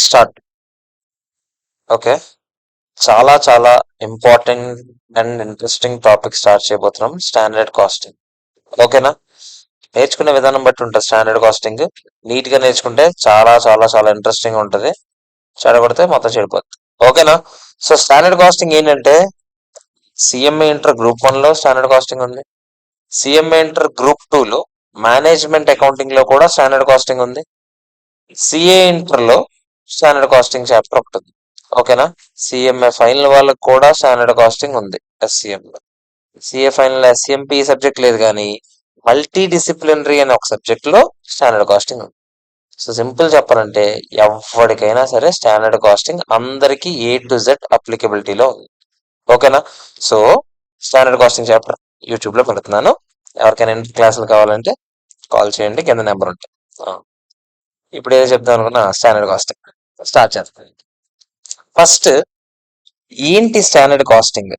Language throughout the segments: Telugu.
స్టార్ట్. ఓకే. చాలా చాలా important and interesting topic start చేయబోతున్నాం. Standard costing. ఓకేనా? నేర్చుకునే విధానం బట్టి ఉంటుంది స్టాండర్డ్ కాస్టింగ్. నీట్ గా నేర్చుకుంటే చాలా చాలా చాలా ఇంట్రెస్టింగ్ ఉంటుంది. చెడగొడితే మొత్తం చెడిపోతుంది. ఓకేనా? సో స్టాండర్డ్ కాస్టింగ్ ఏంటంటే సిఎంఏ ఇంటర్ గ్రూప్ 1 లో స్టాండర్డ్ కాస్టింగ్ ఉంది. సిఎంఏ ఇంటర్ గ్రూప్ 2 లో మేనేజ్మెంట్ అకౌంటింగ్ లో కూడా స్టాండర్డ్ కాస్టింగ్ ఉంది. సిఏ ఇంటర్ లో స్టాండర్డ్ కాస్టింగ్ చాప్టర్ ఒకటి ఉంది. ఓకేనా? సిఎంఏ ఫైనల్ వాళ్ళకి కూడా స్టాండర్డ్ కాస్టింగ్ ఉంది ఎస్సిఎం లో. సిఏ ఫైనల్ ఎస్సిఎంపి సబ్జెక్ట్ లేదు కానీ మల్టీ డిసిప్లినరీ అనే ఒక సబ్జెక్ట్ లో స్టాండర్డ్ కాస్టింగ్ ఉంది. సో సింపుల్ చెప్పాలంటే ఎవరికైనా సరే స్టాండర్డ్ కాస్టింగ్ అందరికి A to Z అప్లికబిలిటీలో ఉంది. ఓకేనా? So standard casting chapter YouTube లో పెడుతున్నాను. ఎవరికైనా క్లాసులు కావాలంటే కాల్ చేయండి, కింద నెంబర్ ఉంటుంది. ఇప్పుడు ఏదో చెప్తాను అనుకున్నా, స్టాండర్డ్ కాస్టింగ్ స్టార్ట్ చేస్తాను. ఫస్ట్ ఏంటి స్టాండర్డ్ కాస్టింగ్?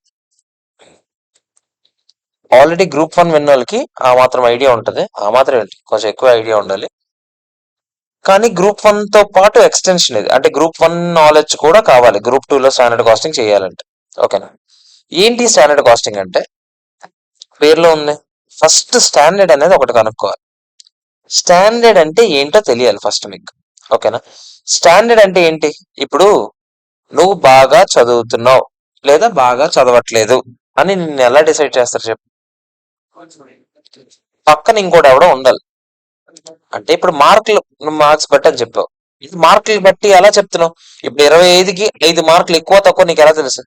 ఆల్రెడీ గ్రూప్ 1 విన్న వాళ్ళకి ఆ మాత్రం ఐడియా ఉంటుంది. ఆ మాత్రం ఏంటి, కొంచెం ఎక్కువ ఐడియా ఉండాలి. కానీ గ్రూప్ 1 తో పాటు ఎక్స్టెన్షన్ ఇది, అంటే గ్రూప్ 1 నాలెడ్జ్ కూడా కావాలి గ్రూప్ 2 లో స్టాండర్డ్ కాస్టింగ్ చేయాలంటే. ఓకేనా? ఏంటి స్టాండర్డ్ కాస్టింగ్ అంటే పేర్లో ఉంది. ఫస్ట్ స్టాండర్డ్ అనేది ఒకటి కనుక్కోవాలి. స్టాండర్డ్ అంటే ఏంటో తెలియాలి ఫస్ట్ మీకు. ఓకేనా? స్టాండర్డ్ అంటే ఏంటి? ఇప్పుడు నువ్వు బాగా చదువుతున్నావు లేదా బాగా చదవట్లేదు అని నిన్ను ఎలా డిసైడ్ చేస్తారు చెప్పు? పక్కన ఇంకోటి ఎవడో ఉండాలి. అంటే ఇప్పుడు మార్కులు, నువ్వు మార్క్స్ బట్టి అని చెప్పావు. ఇది మార్కులు బట్టి ఎలా చెప్తున్నావు? ఇప్పుడు 25కి 5 మార్కులు ఎక్కువ తక్కువ నీకు ఎలా తెలుసు?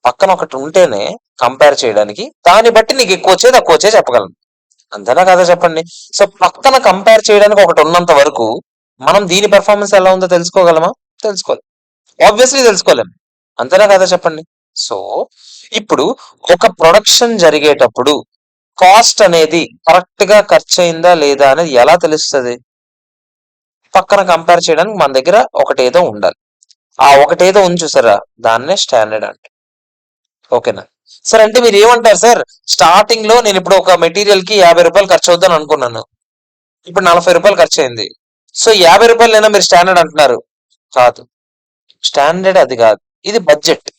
పక్కన ఒకటి ఉంటేనే కంపేర్ చేయడానికి, దాన్ని బట్టి నీకు ఎక్కువ వచ్చే తక్కువ వచ్చే చెప్పగలను. అంతేనా కదా చెప్పండి? సో పక్కన కంపేర్ చేయడానికి ఒకటి ఉన్నంత వరకు మనం దీని పెర్ఫార్మెన్స్ ఎలా ఉందో తెలుసుకోగలమా? తెలుసుకోవాలి. ఆబ్వియస్లీ తెలుసుకోలేము. అంతేనా కదా చెప్పండి? సో ఇప్పుడు ఒక ప్రొడక్షన్ జరిగేటప్పుడు కాస్ట్ అనేది కరెక్ట్ గా ఖర్చు అయిందా లేదా అనేది ఎలా తెలుస్తుంది? పక్కన కంపేర్ చేయడానికి మన దగ్గర ఒకటేదో ఉండాలి. ఆ ఒకటేదో ఉంది చూసారా, దాన్నే స్టాండర్డ్ అంటే. ఓకేనా? సార్ అంటే మీరు ఏమంటారు సార్, స్టార్టింగ్ లో నేను ఇప్పుడు ఒక మెటీరియల్ కి 50 రూపాయలు ఖర్చు అవుద్దని అనుకున్నాను, ఇప్పుడు 40 రూపాయలు ఖర్చు అయింది. సో 50 రూపాయలైనా మీరు స్టాండర్డ్ అంటున్నారు? కాదు, స్టాండర్డ్ అది కాదు, ఇది బడ్జెట్.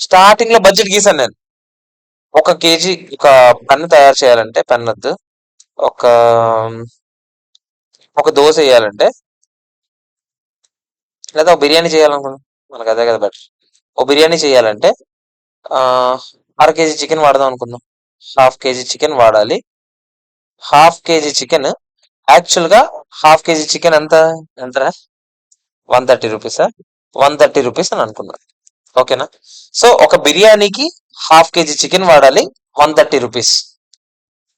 స్టార్టింగ్ లో బడ్జెట్ గీసాను నేను. 1 కేజీ ఒక పెన్ను తయారు చేయాలంటే, పెన్ వద్దు, ఒక ఒక దోశ వేయాలంటే, లేదా ఒక బిర్యానీ చేయాలనుకున్నాం, మనకు అదే కదా బెటర్. ఒక బిర్యానీ చేయాలంటే అర కేజీ చికెన్ వాడదాం అనుకుందాం. హాఫ్ కేజీ చికెన్ వాడాలి. హాఫ్ కేజీ చికెన్ యాక్చువల్ గా హాఫ్ కేజీ చికెన్ ఎంత ఎంతరా? 130 రూపీసా? 130 రూపీస్ అని అనుకున్నాను. ఓకేనా? సో ఒక బిర్యానీకి హాఫ్ కేజీ చికెన్ వాడాలి, 130 రూపీస్.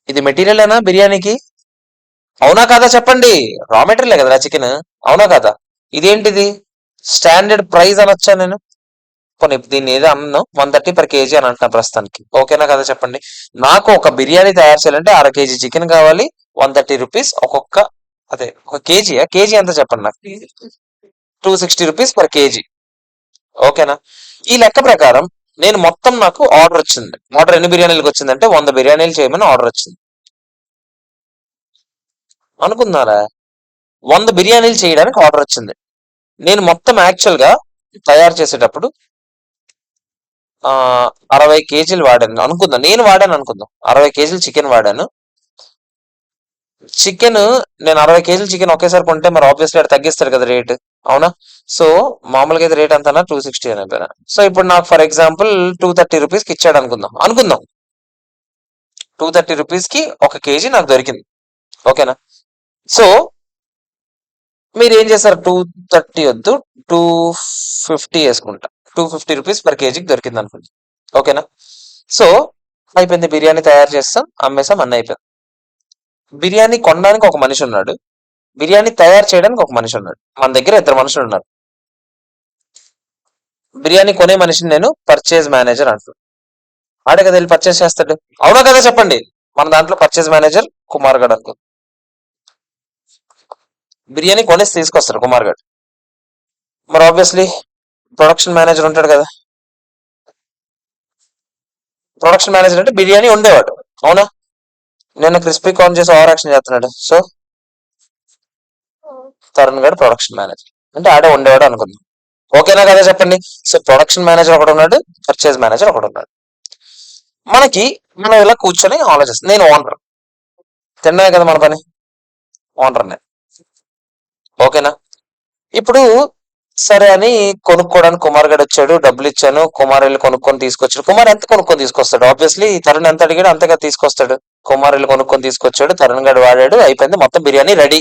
ఇది మెటీరియల్ ఏనా బిర్యానీకి? అవునా కాదా చెప్పండి? రా మెటీరియల్ కదరా చికెన్, అవునా కాదా? ఇదేంటిది స్టాండర్డ్ ప్రైస్ అనొచ్చా నేను? కొన్ని దీన్ని ఏదో అన్నాను, 130 per కేజీ అని అంటున్నా ప్రస్తుతానికి. ఓకేనా కదా చెప్పండి? నాకు ఒక బిర్యానీ తయారు చేయాలంటే అర కేజీ చికెన్ కావాలి, 130 రూపీస్ ఒక్కొక్క. అదే ఒక కేజీ ఎంత చెప్పండి నాకు? 260 రూపీస్ per కేజీ. ఓకేనా? ఈ లెక్క ప్రకారం నేను మొత్తం నాకు ఆర్డర్ వచ్చింది. ఆర్డర్ ఎన్ని బిర్యానీలకు వచ్చిందంటే 100 బిర్యానీలు చేయమని ఆర్డర్ వచ్చింది అనుకున్నారా? 100 బిర్యానీలు చేయడానికి ఆర్డర్ వచ్చింది. నేను మొత్తం యాక్చువల్ గా తయారు చేసేటప్పుడు 60 కేజీలు వాడాను అనుకుందాం, నేను వాడాను అనుకుందాం, 60 కేజీలు చికెన్ వాడాను. చికెన్ నేను 60 కేజీలు చికెన్ ఒకేసారి కొంటే మరి ఆబ్వియస్లీ అది తగ్గిస్తారు కదా రేట్, అవునా? సో మామూలుగా అయితే రేట్ అంతా 260 అని అయిపోయినా. సో ఇప్పుడు నాకు ఫర్ ఎగ్జాంపుల్ 230 రూపీస్కి ఇచ్చాడు అనుకుందాం. 230 రూపీస్కి 1 కేజీ నాకు దొరికింది. ఓకేనా? సో మీరు ఏం చేస్తారు? 230 వద్దు, 250 వేసుకుంటా. 250 రూపీస్ per కేజీకి దొరికింది అనుకుంటా. ఓకేనా? సో అయిపోయింది, బిర్యానీ తయారు చేస్తాం, అమ్మేసాం, అన్నీ అయిపోయింది. బిర్యానీ కొనడానికి ఒక మనిషి ఉన్నాడు, బిర్యానీ తయారు చేయడానికి ఒక మనిషి ఉన్నాడు. మన దగ్గర 2 మనుషులు ఉన్నారు. బిర్యానీ కొనే మనిషిని నేను పర్చేజ్ మేనేజర్ అంటాను. ఆడే కదా వెళ్ళి పర్చేజ్ చేస్తాడు, అవునా కదా చెప్పండి? మన దాంట్లో పర్చేజ్ మేనేజర్ కుమార్ గడ్ అనుకో. బిర్యానీ కొనేసి తీసుకొస్తాడు కుమార్ గడ్. మరి ఆబ్వియస్లీ ప్రొడక్షన్ మేనేజర్ ఉంటాడు కదా. ప్రొడక్షన్ మేనేజర్ అంటే బిర్యానీ ఉండేవాడు, అవునా? నేను క్రిస్పీ కార్న్ చేసి ఓవర్ యాక్షన్ చేస్తున్నాడు. సో తరుణ్ గడ్ ప్రొడక్షన్ మేనేజర్. అంటే ఆడే ఉండేవాడు అనుకుందాం. ఓకేనా కదా చెప్పండి. సో ప్రొడక్షన్ మేనేజర్ ఒకడు ఉన్నాడు, పర్చేజ్ మేనేజర్ ఒకడు ఉన్నాడు. మనకి మనం ఇలా కూర్చొని ఆలోచిస్తాం. నేను ఓనర్, తిన్నాయి కదా మన పని, ఓనర్ నేను. ఓకేనా. ఇప్పుడు సరే అని కొనుక్కోవడానికి కుమార్ గడు వచ్చాడు, డబ్బులు ఇచ్చాను, కుమార్ వెళ్ళి కొనుక్కొని తీసుకొచ్చాడు. కుమార్ ఎంత కొనుక్కొని తీసుకొస్తాడు? ఆబ్వియస్లీ తరుణ్ ఎంత అడిగాడు అంతగా తీసుకొస్తాడు. కుమార్ వెళ్ళి కొనుక్కొని తీసుకొచ్చాడు, తరుణ్ గడు వాడాడు, అయిపోయింది, మొత్తం బిర్యానీ రెడీ.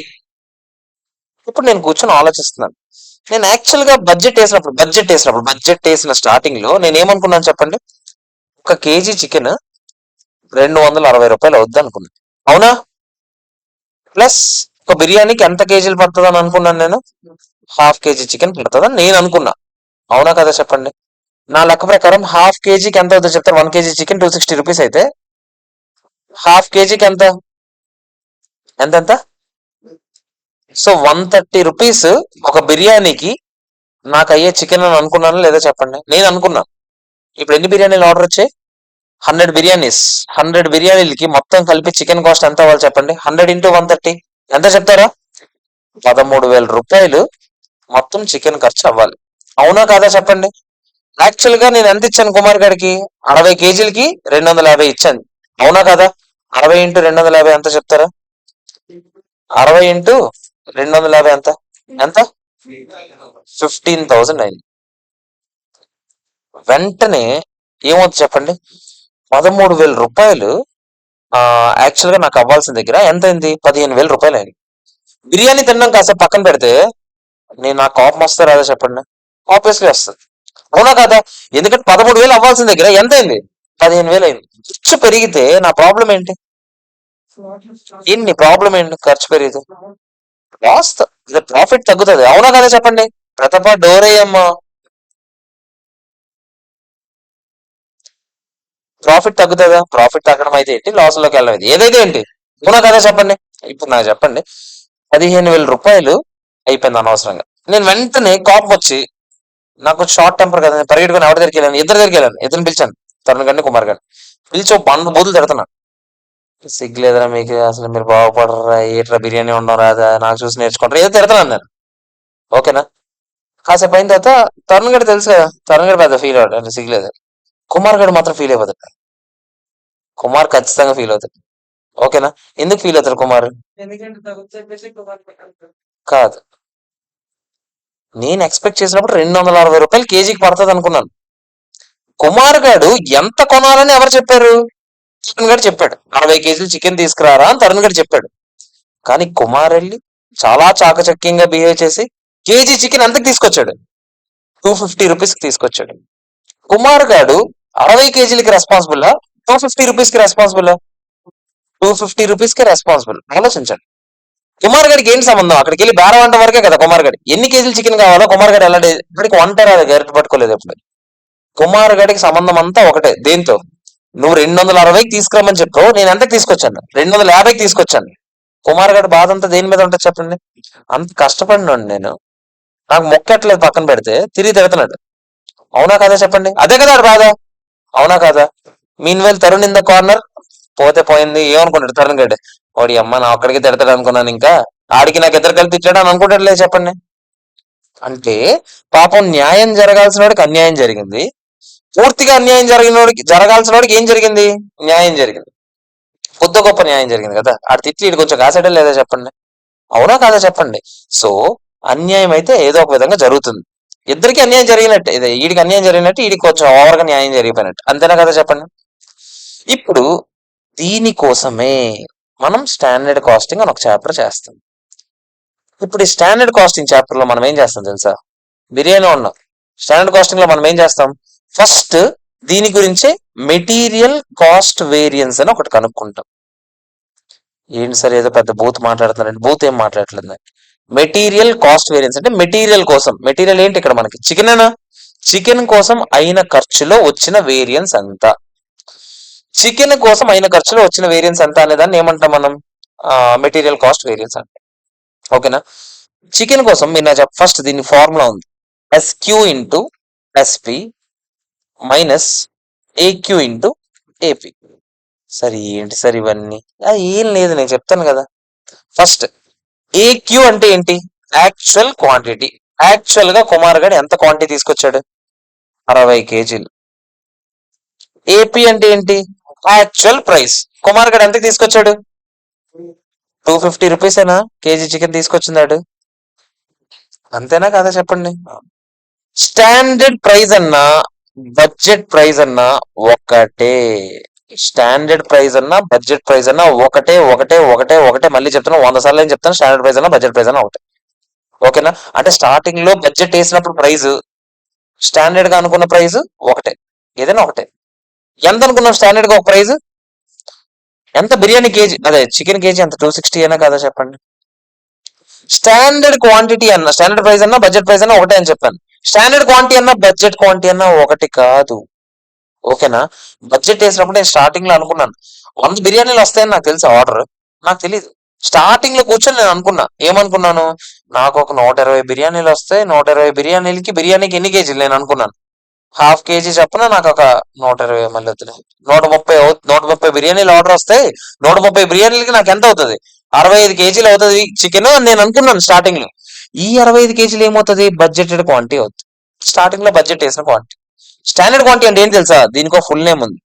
ఇప్పుడు నేను కూర్చొని ఆలోచిస్తున్నాను. నేను యాక్చువల్ గా బడ్జెట్ వేసిన స్టార్టింగ్ లో నేను ఏమనుకున్నాను చెప్పండి? ఒక కేజీ చికెన్ 260 రూపాయలు అవుద్ది అనుకున్నాను. అవునా? ప్లస్ ఒక బిర్యానీకి ఎంత కేజీలు పడుతుంది అని అనుకున్నాను నేను? హాఫ్ కేజీ చికెన్ పడుతుందని నేను అనుకున్నా. అవునా కదా చెప్పండి. నా లెక్క ప్రకారం హాఫ్ కేజీకి ఎంత అవుతుందో చెప్తారు. 1 కేజీ చికెన్ 260 రూపీస్ అయితే హాఫ్ కేజీకి ఎంత ఎంత ఎంత సో 130 రూపీస్ ఒక బిర్యానీకి నాకు అయ్యే చికెన్ అని అనుకున్నాను లేదా చెప్పండి? నేను అనుకున్నా. ఇప్పుడు ఎన్ని బిర్యానీలు ఆర్డర్ వచ్చాయి? 100 బిర్యానీస్. 100 బిర్యానీలకి మొత్తం కలిపి చికెన్ కాస్ట్ ఎంత అవ్వాలి చెప్పండి? 100 ఇంటూ 130 ఎంత చెప్తారా? 13,000 రూపాయలు మొత్తం చికెన్ ఖర్చు అవ్వాలి. అవునా కాదా చెప్పండి? యాక్చువల్ గా నేను ఎంత ఇచ్చాను కుమార్ గారికి? 60 కేజీలకి 250 ఇచ్చాను. అవునా కదా? 60 ఇంటూ 250 ఎంత చెప్తారా? 60 ఇంటూ 250 ఎంత ఎంత 15,000 అయింది. వెంటనే ఏమవుతుంది చెప్పండి? 13,000 రూపాయలు యాక్చువల్ గా నాకు అవ్వాల్సిన దగ్గర ఎంత అయింది? 15,000 రూపాయలు అయింది. బిర్యానీ తినడం కాసేపు పక్కన పెడితే నేను నా కోపం వస్తే రాదా చెప్పండి? ఆబ్వియస్లీ వస్తుంది. అవునా కదా? ఎందుకంటే 13,000 అవ్వాల్సిన దగ్గర ఎంత అయింది? 15,000 అయింది. ఖర్చు పెరిగితే నా ప్రాబ్లం ఏంటి? ప్రాబ్లం ఏంటి ఖర్చు పెరిగితే? లాస్, ప్రాఫిట్ తగ్గుతుంది. అవునా కదా చెప్పండి? ప్రతప డోరేయమ్మా, ప్రాఫిట్ తగ్గుతుందా? ప్రాఫిట్ తగ్గడం అయితే ఏంటి, లాస్ లోకి వెళ్ళడం అయితే ఏదైతే ఏంటి? అవునా కదా చెప్పండి? ఇప్పుడు నాకు చెప్పండి, 15,000 రూపాయలు అయిపోయింది అనవసరంగా. నేను వెంటనే కోపం వచ్చి, నాకు షార్ట్ టెంపర్ కదా, నేను పరిగెట్టుకుని ఎవరి దగ్గరికి వెళ్ళాను? ఇద్దరు దగ్గరికి వెళ్ళాను. ఇద్దరిని పిలిచాను, తరుణ్ గండి కుమార్ గారిని. పిలిచి ఒక బండ బూతులు తిడుతున్నాను. సిగ్గులేదురా మీకు, అసలు మీరు బాగుపడరా, ఏట్రా బిర్యానీ ఉండడం రాదా, నాకు చూసి నేర్చుకుంటారా, ఏదో తిడుతున్నాను నేను. ఓకేనా. కాసేపు అయిన తర్వాత తరుణ్ గడి తెలుసు కదా, తరుణ్ గడి పెద్ద ఫీల్ అవుతాడు, అంటే సిగ్గులేదు. కుమార్ గడు మాత్రం ఫీల్ అయిపోతాడు. కుమార్ ఖచ్చితంగా ఫీల్ అవుతాడు. ఓకేనా. ఎందుకు ఫీల్ అవుతాడు కుమార్? కాదు, నేను ఎక్స్పెక్ట్ చేసినప్పుడు 260 రూపాయలు కేజీకి పడుతుంది అనుకున్నాను. కుమార్ గాడు ఎంత కొనాలని ఎవరు చెప్పారు? తరుణ్ గడు చెప్పాడు, 60 కేజీలు చికెన్ తీసుకురారా అని తరుణ్ గడు చెప్పాడు. కానీ కుమార్ వెళ్ళి చాలా చాకచక్యంగా బిహేవ్ చేసి కేజీ చికెన్ ఎంతకు తీసుకొచ్చాడు? 250 రూపీస్ కి తీసుకొచ్చాడు. కుమార్ గాడు 60 కేజీలకి రెస్పాన్సిబుల్, 250 రూపీస్ కి రెస్పాన్సిబుల్? 250 రూపీస్ కి రెస్పాన్సిబుల్. ఆలోచించండి. కుమార్ గడికి ఏంటి సంబంధం? అక్కడికి వెళ్ళి బేరం వంట వరకే కదా కుమార్ గడి. ఎన్ని కేజీలు చికెన్ కావాలో కుమార్ గడి వెళ్ళాడు, ఇప్పటికి వంట రాదు, గరిట పట్టుకోలేదు ఎప్పుడు. కుమార్ గడికి సంబంధం అంతా ఒకటే. దేంతో? నువ్వు 260కి తీసుకురామని చెప్పావు, నేను ఎంతకు తీసుకొచ్చాను? 250కి తీసుకొచ్చాను. కుమార్ గడి బాధ అంతా దేని మీద ఉంటుంది చెప్పండి? అంత కష్టపడినాడు నేను, నాకు మొక్కట్లేదు, పక్కన పెడితే తిరిగి తిడుతున్నాడు. అవునా కదా చెప్పండి? అదే కదా ఆడు బాధ. అవునా కదా? Mean well Tarun in the corner, పోతే పోయింది, ఏమనుకుంటాడు తరుణ్ గడ్డి? వాడి అమ్మ నా ఒక్కడికి తిడతాడు అనుకున్నాను, ఇంకా ఆడికి నాకు ఇద్దరు కలిపి తిట్టాడు అని అనుకుంటాడు లేదు చెప్పండి. అంటే పాపం న్యాయం జరగాల్సిన వాడికి అన్యాయం జరిగింది, పూర్తిగా అన్యాయం జరిగిన వాడికి, జరగాల్సిన వాడికి ఏం జరిగింది? న్యాయం జరిగింది. కొద్ది గొప్ప న్యాయం జరిగింది కదా. ఆడు తిట్టి ఇటు కొంచెం కాసాడే లేదా చెప్పండి? అవునా కాదా చెప్పండి? సో అన్యాయం అయితే ఏదో ఒక విధంగా జరుగుతుంది. ఇద్దరికి అన్యాయం జరిగినట్టు, ఇది వీడికి అన్యాయం జరిగినట్టు, వీడికి కొంచెం ఓవర్గా న్యాయం జరిగిపోయినట్టు, అంతేనా కదా చెప్పండి? ఇప్పుడు దీనికోసమే మనం స్టాండర్డ్ కాస్టింగ్ అని ఒక చాప్టర్ చేస్తాం. ఇప్పుడు ఈ స్టాండర్డ్ కాస్టింగ్ చాప్టర్ లో మనం ఏం చేస్తాం తెలుసా? బిర్యానీ ఉన్నాం, స్టాండర్డ్ కాస్టింగ్ లో మనం ఏం చేస్తాం? ఫస్ట్ దీని గురించే మెటీరియల్ కాస్ట్ వేరియన్స్ అని ఒకటి కనుక్కుంటాం. ఏంటి సార్ ఏదో పెద్ద బూత్ మాట్లాడుతున్నారండి? బూత్ ఏం మాట్లాడట్లేదు. మెటీరియల్ కాస్ట్ వేరియన్స్ అంటే మెటీరియల్ కోసం, మెటీరియల్ ఏంటి ఇక్కడ మనకి? చికెన్ అనా? చికెన్ కోసం అయిన ఖర్చులో వచ్చిన వేరియన్స్ ఎంత? చికెన్ కోసం అయిన ఖర్చులో వచ్చిన వేరియన్స్ ఎంత అనేదాన్ని ఏమంటాం మనం? మెటీరియల్ కాస్ట్ వేరియన్స్ అంటే. ఓకేనా. చికెన్ కోసం మీరు నాకు ఫస్ట్ దీని ఫార్ములా ఉంది, SQ into SP minus AQ into AP. సరే ఏంటి సార్ ఇవన్నీ? ఏం లేదు, నేను చెప్తాను కదా. ఫస్ట్ ఏక్యూ అంటే ఏంటి? Actual quantity. యాక్చువల్ గా కుమార్ గడ్ ఎంత క్వాంటిటీ తీసుకొచ్చాడు? 60 కేజీలు. ఏపీ అంటే ఏంటి? Actual price. కుమార్ గడ్ ఎంత తీసుకొచ్చాడు? 250 రూపీసేనా కేజీ చికెన్ తీసుకొచ్చిందాడు? అంతేనా కదా చెప్పండి. స్టాండర్డ్ ప్రైస్ అన్నా బడ్జెట్ ప్రైస్ అన్నా ఒకటే. స్టాండర్డ్ ప్రైస్ అన్నా బడ్జెట్ ప్రైస్ అన్నా ఒకటే ఒకటే ఒకటే ఒకటే. మళ్ళీ చెప్తున్నా, 100 సార్లు ఏం చెప్తాను, స్టాండర్డ్ ప్రైస్ అన్నా బడ్జెట్ ప్రైస్ అన్నా ఒకటే. ఓకేనా? అంటే స్టార్టింగ్ లో బడ్జెట్ వేసినప్పుడు ప్రైస్, స్టాండర్డ్ గా అనుకున్న ప్రైస్ ఒకటే. ఏదైనా ఒకటే. ఎంత అనుకున్నాం స్టాండర్డ్ గా ఒక ప్రైస్? ఎంత బిర్యానీ కేజీ, అదే చికెన్ కేజీ ఎంత? 260 అయినా కదా చెప్పండి. స్టాండర్డ్ క్వాంటిటీ అన్న, స్టాండర్డ్ ప్రైస్ అన్నా బడ్జెట్ ప్రైస్ అన్నా ఒకటే అని చెప్పాను. స్టాండర్డ్ క్వాంటిటీ అన్నా బడ్జెట్ క్వాంటిటీ అన్నా ఒకటి కాదు. ఓకేనా? బడ్జెట్ వేసినప్పుడు నేను స్టార్టింగ్ లో అనుకున్నాను 100 బిర్యానీలు వస్తాయని నాకు తెలుసు. ఆర్డర్ నాకు తెలియదు. స్టార్టింగ్ లో కూర్చొని నేను అనుకున్నా, ఏమనుకున్నాను, నాకు ఒక 120 బిర్యానీలు వస్తాయి, 120 బిర్యానీలకి బిర్యానీకి ఎన్ని కేజీలు నేను అనుకున్నాను. హాఫ్ కేజీ చెప్పిన నాకు ఒక 120, మళ్ళీ వద్దులే, 130 130 బిర్యానీలు ఆర్డర్ వస్తాయి. 130 బిర్యానీలకి నాకు ఎంత అవుతుంది? 65 కేజీలు అవుతుంది చికెన్ అని నేను అనుకున్నాను స్టార్టింగ్ లో. ఈ 65 కేజీలు ఏమవుతుంది? బడ్జెటెడ్ క్వాంటిటీ అవుతుంది. స్టార్టింగ్ లో బడ్జెట్ వేసిన క్వాంటిటీ. స్టాండర్డ్ క్వాంటిటీ అంటే ఏం తెలుసా? దీనికి ఒక ఫుల్ నేమ్ ఉంది.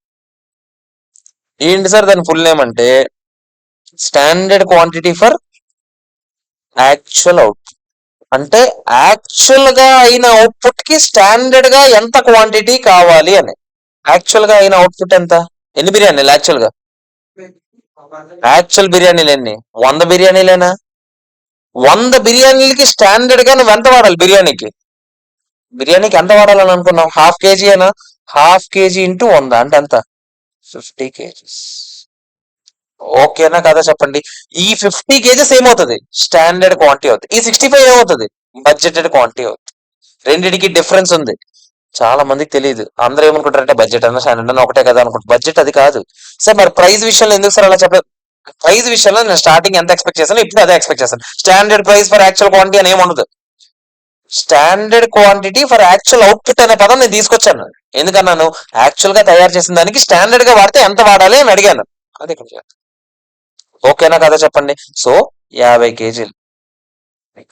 ఏంటి సార్ దాని ఫుల్ నేమ్ అంటే, standard quantity for actual out. అంటే యాక్చువల్ గా అయిన అవుట్పుట్ కి స్టాండర్డ్ గా ఎంత క్వాంటిటీ కావాలి అని. యాక్చువల్ గా అయిన అవుట్పుట్ ఎంత? ఎన్ని బిర్యానీలు యాక్చువల్ గా? యాక్చువల్ బిర్యానీలు ఎన్ని? 100 బిర్యానీలేనా? 100 బిర్యానీలకి స్టాండర్డ్ గా నువ్వు ఎంత వాడాలి బిర్యానీకి? బిర్యానీకి ఎంత వాడాలని అనుకున్నావు? హాఫ్ కేజీ అయినా? హాఫ్ కేజీ ఇంటూ 100 అంటే ఎంత? 50 కేజీస్. ఓకేనా కదా చెప్పండి. ఈ 50 కేజెస్ ఏమవుతుంది? స్టాండర్డ్ క్వాంటిటీ అవుతుంది. ఈ 65 ఏమవుతుంది? బడ్జెటెడ్ క్వాంటిటీ అవుతుంది. రెండిటికి డిఫరెన్స్ ఉంది. చాలా మందికి తెలియదు. అందరూ ఏమనుకుంటారంటే బడ్జెట్ అన్న స్టాండర్డ్ అన్న ఒకటే కదా అనుకుంటారు. బడ్జెట్ అది కాదు సార్. మరి ప్రైస్ విషయంలో ఎందుకు సార్ అలా చెప్పలేదు? ప్రైస్ విషయంలో నేను స్టార్టింగ్ ఎంత ఎక్స్పెక్ట్ చేశాను, ఇప్పుడు అదే ఎక్స్పెక్ట్ చేస్తాను. Standard price for actual quantity అని ఏమి ఉండదు. Standard quantity for actual output అనే పదం నేను తీసుకొచ్చాను. ఎందుకన్నాను? యాక్చువల్ గా తయారు చేసిన దానికి స్టాండర్డ్ గా వాడితే ఎంత వాడాలి అని అడిగాను. అది ఇక్కడ చెప్పాను. ఓకేనా కదా చెప్పండి. సో 50 కేజీలు.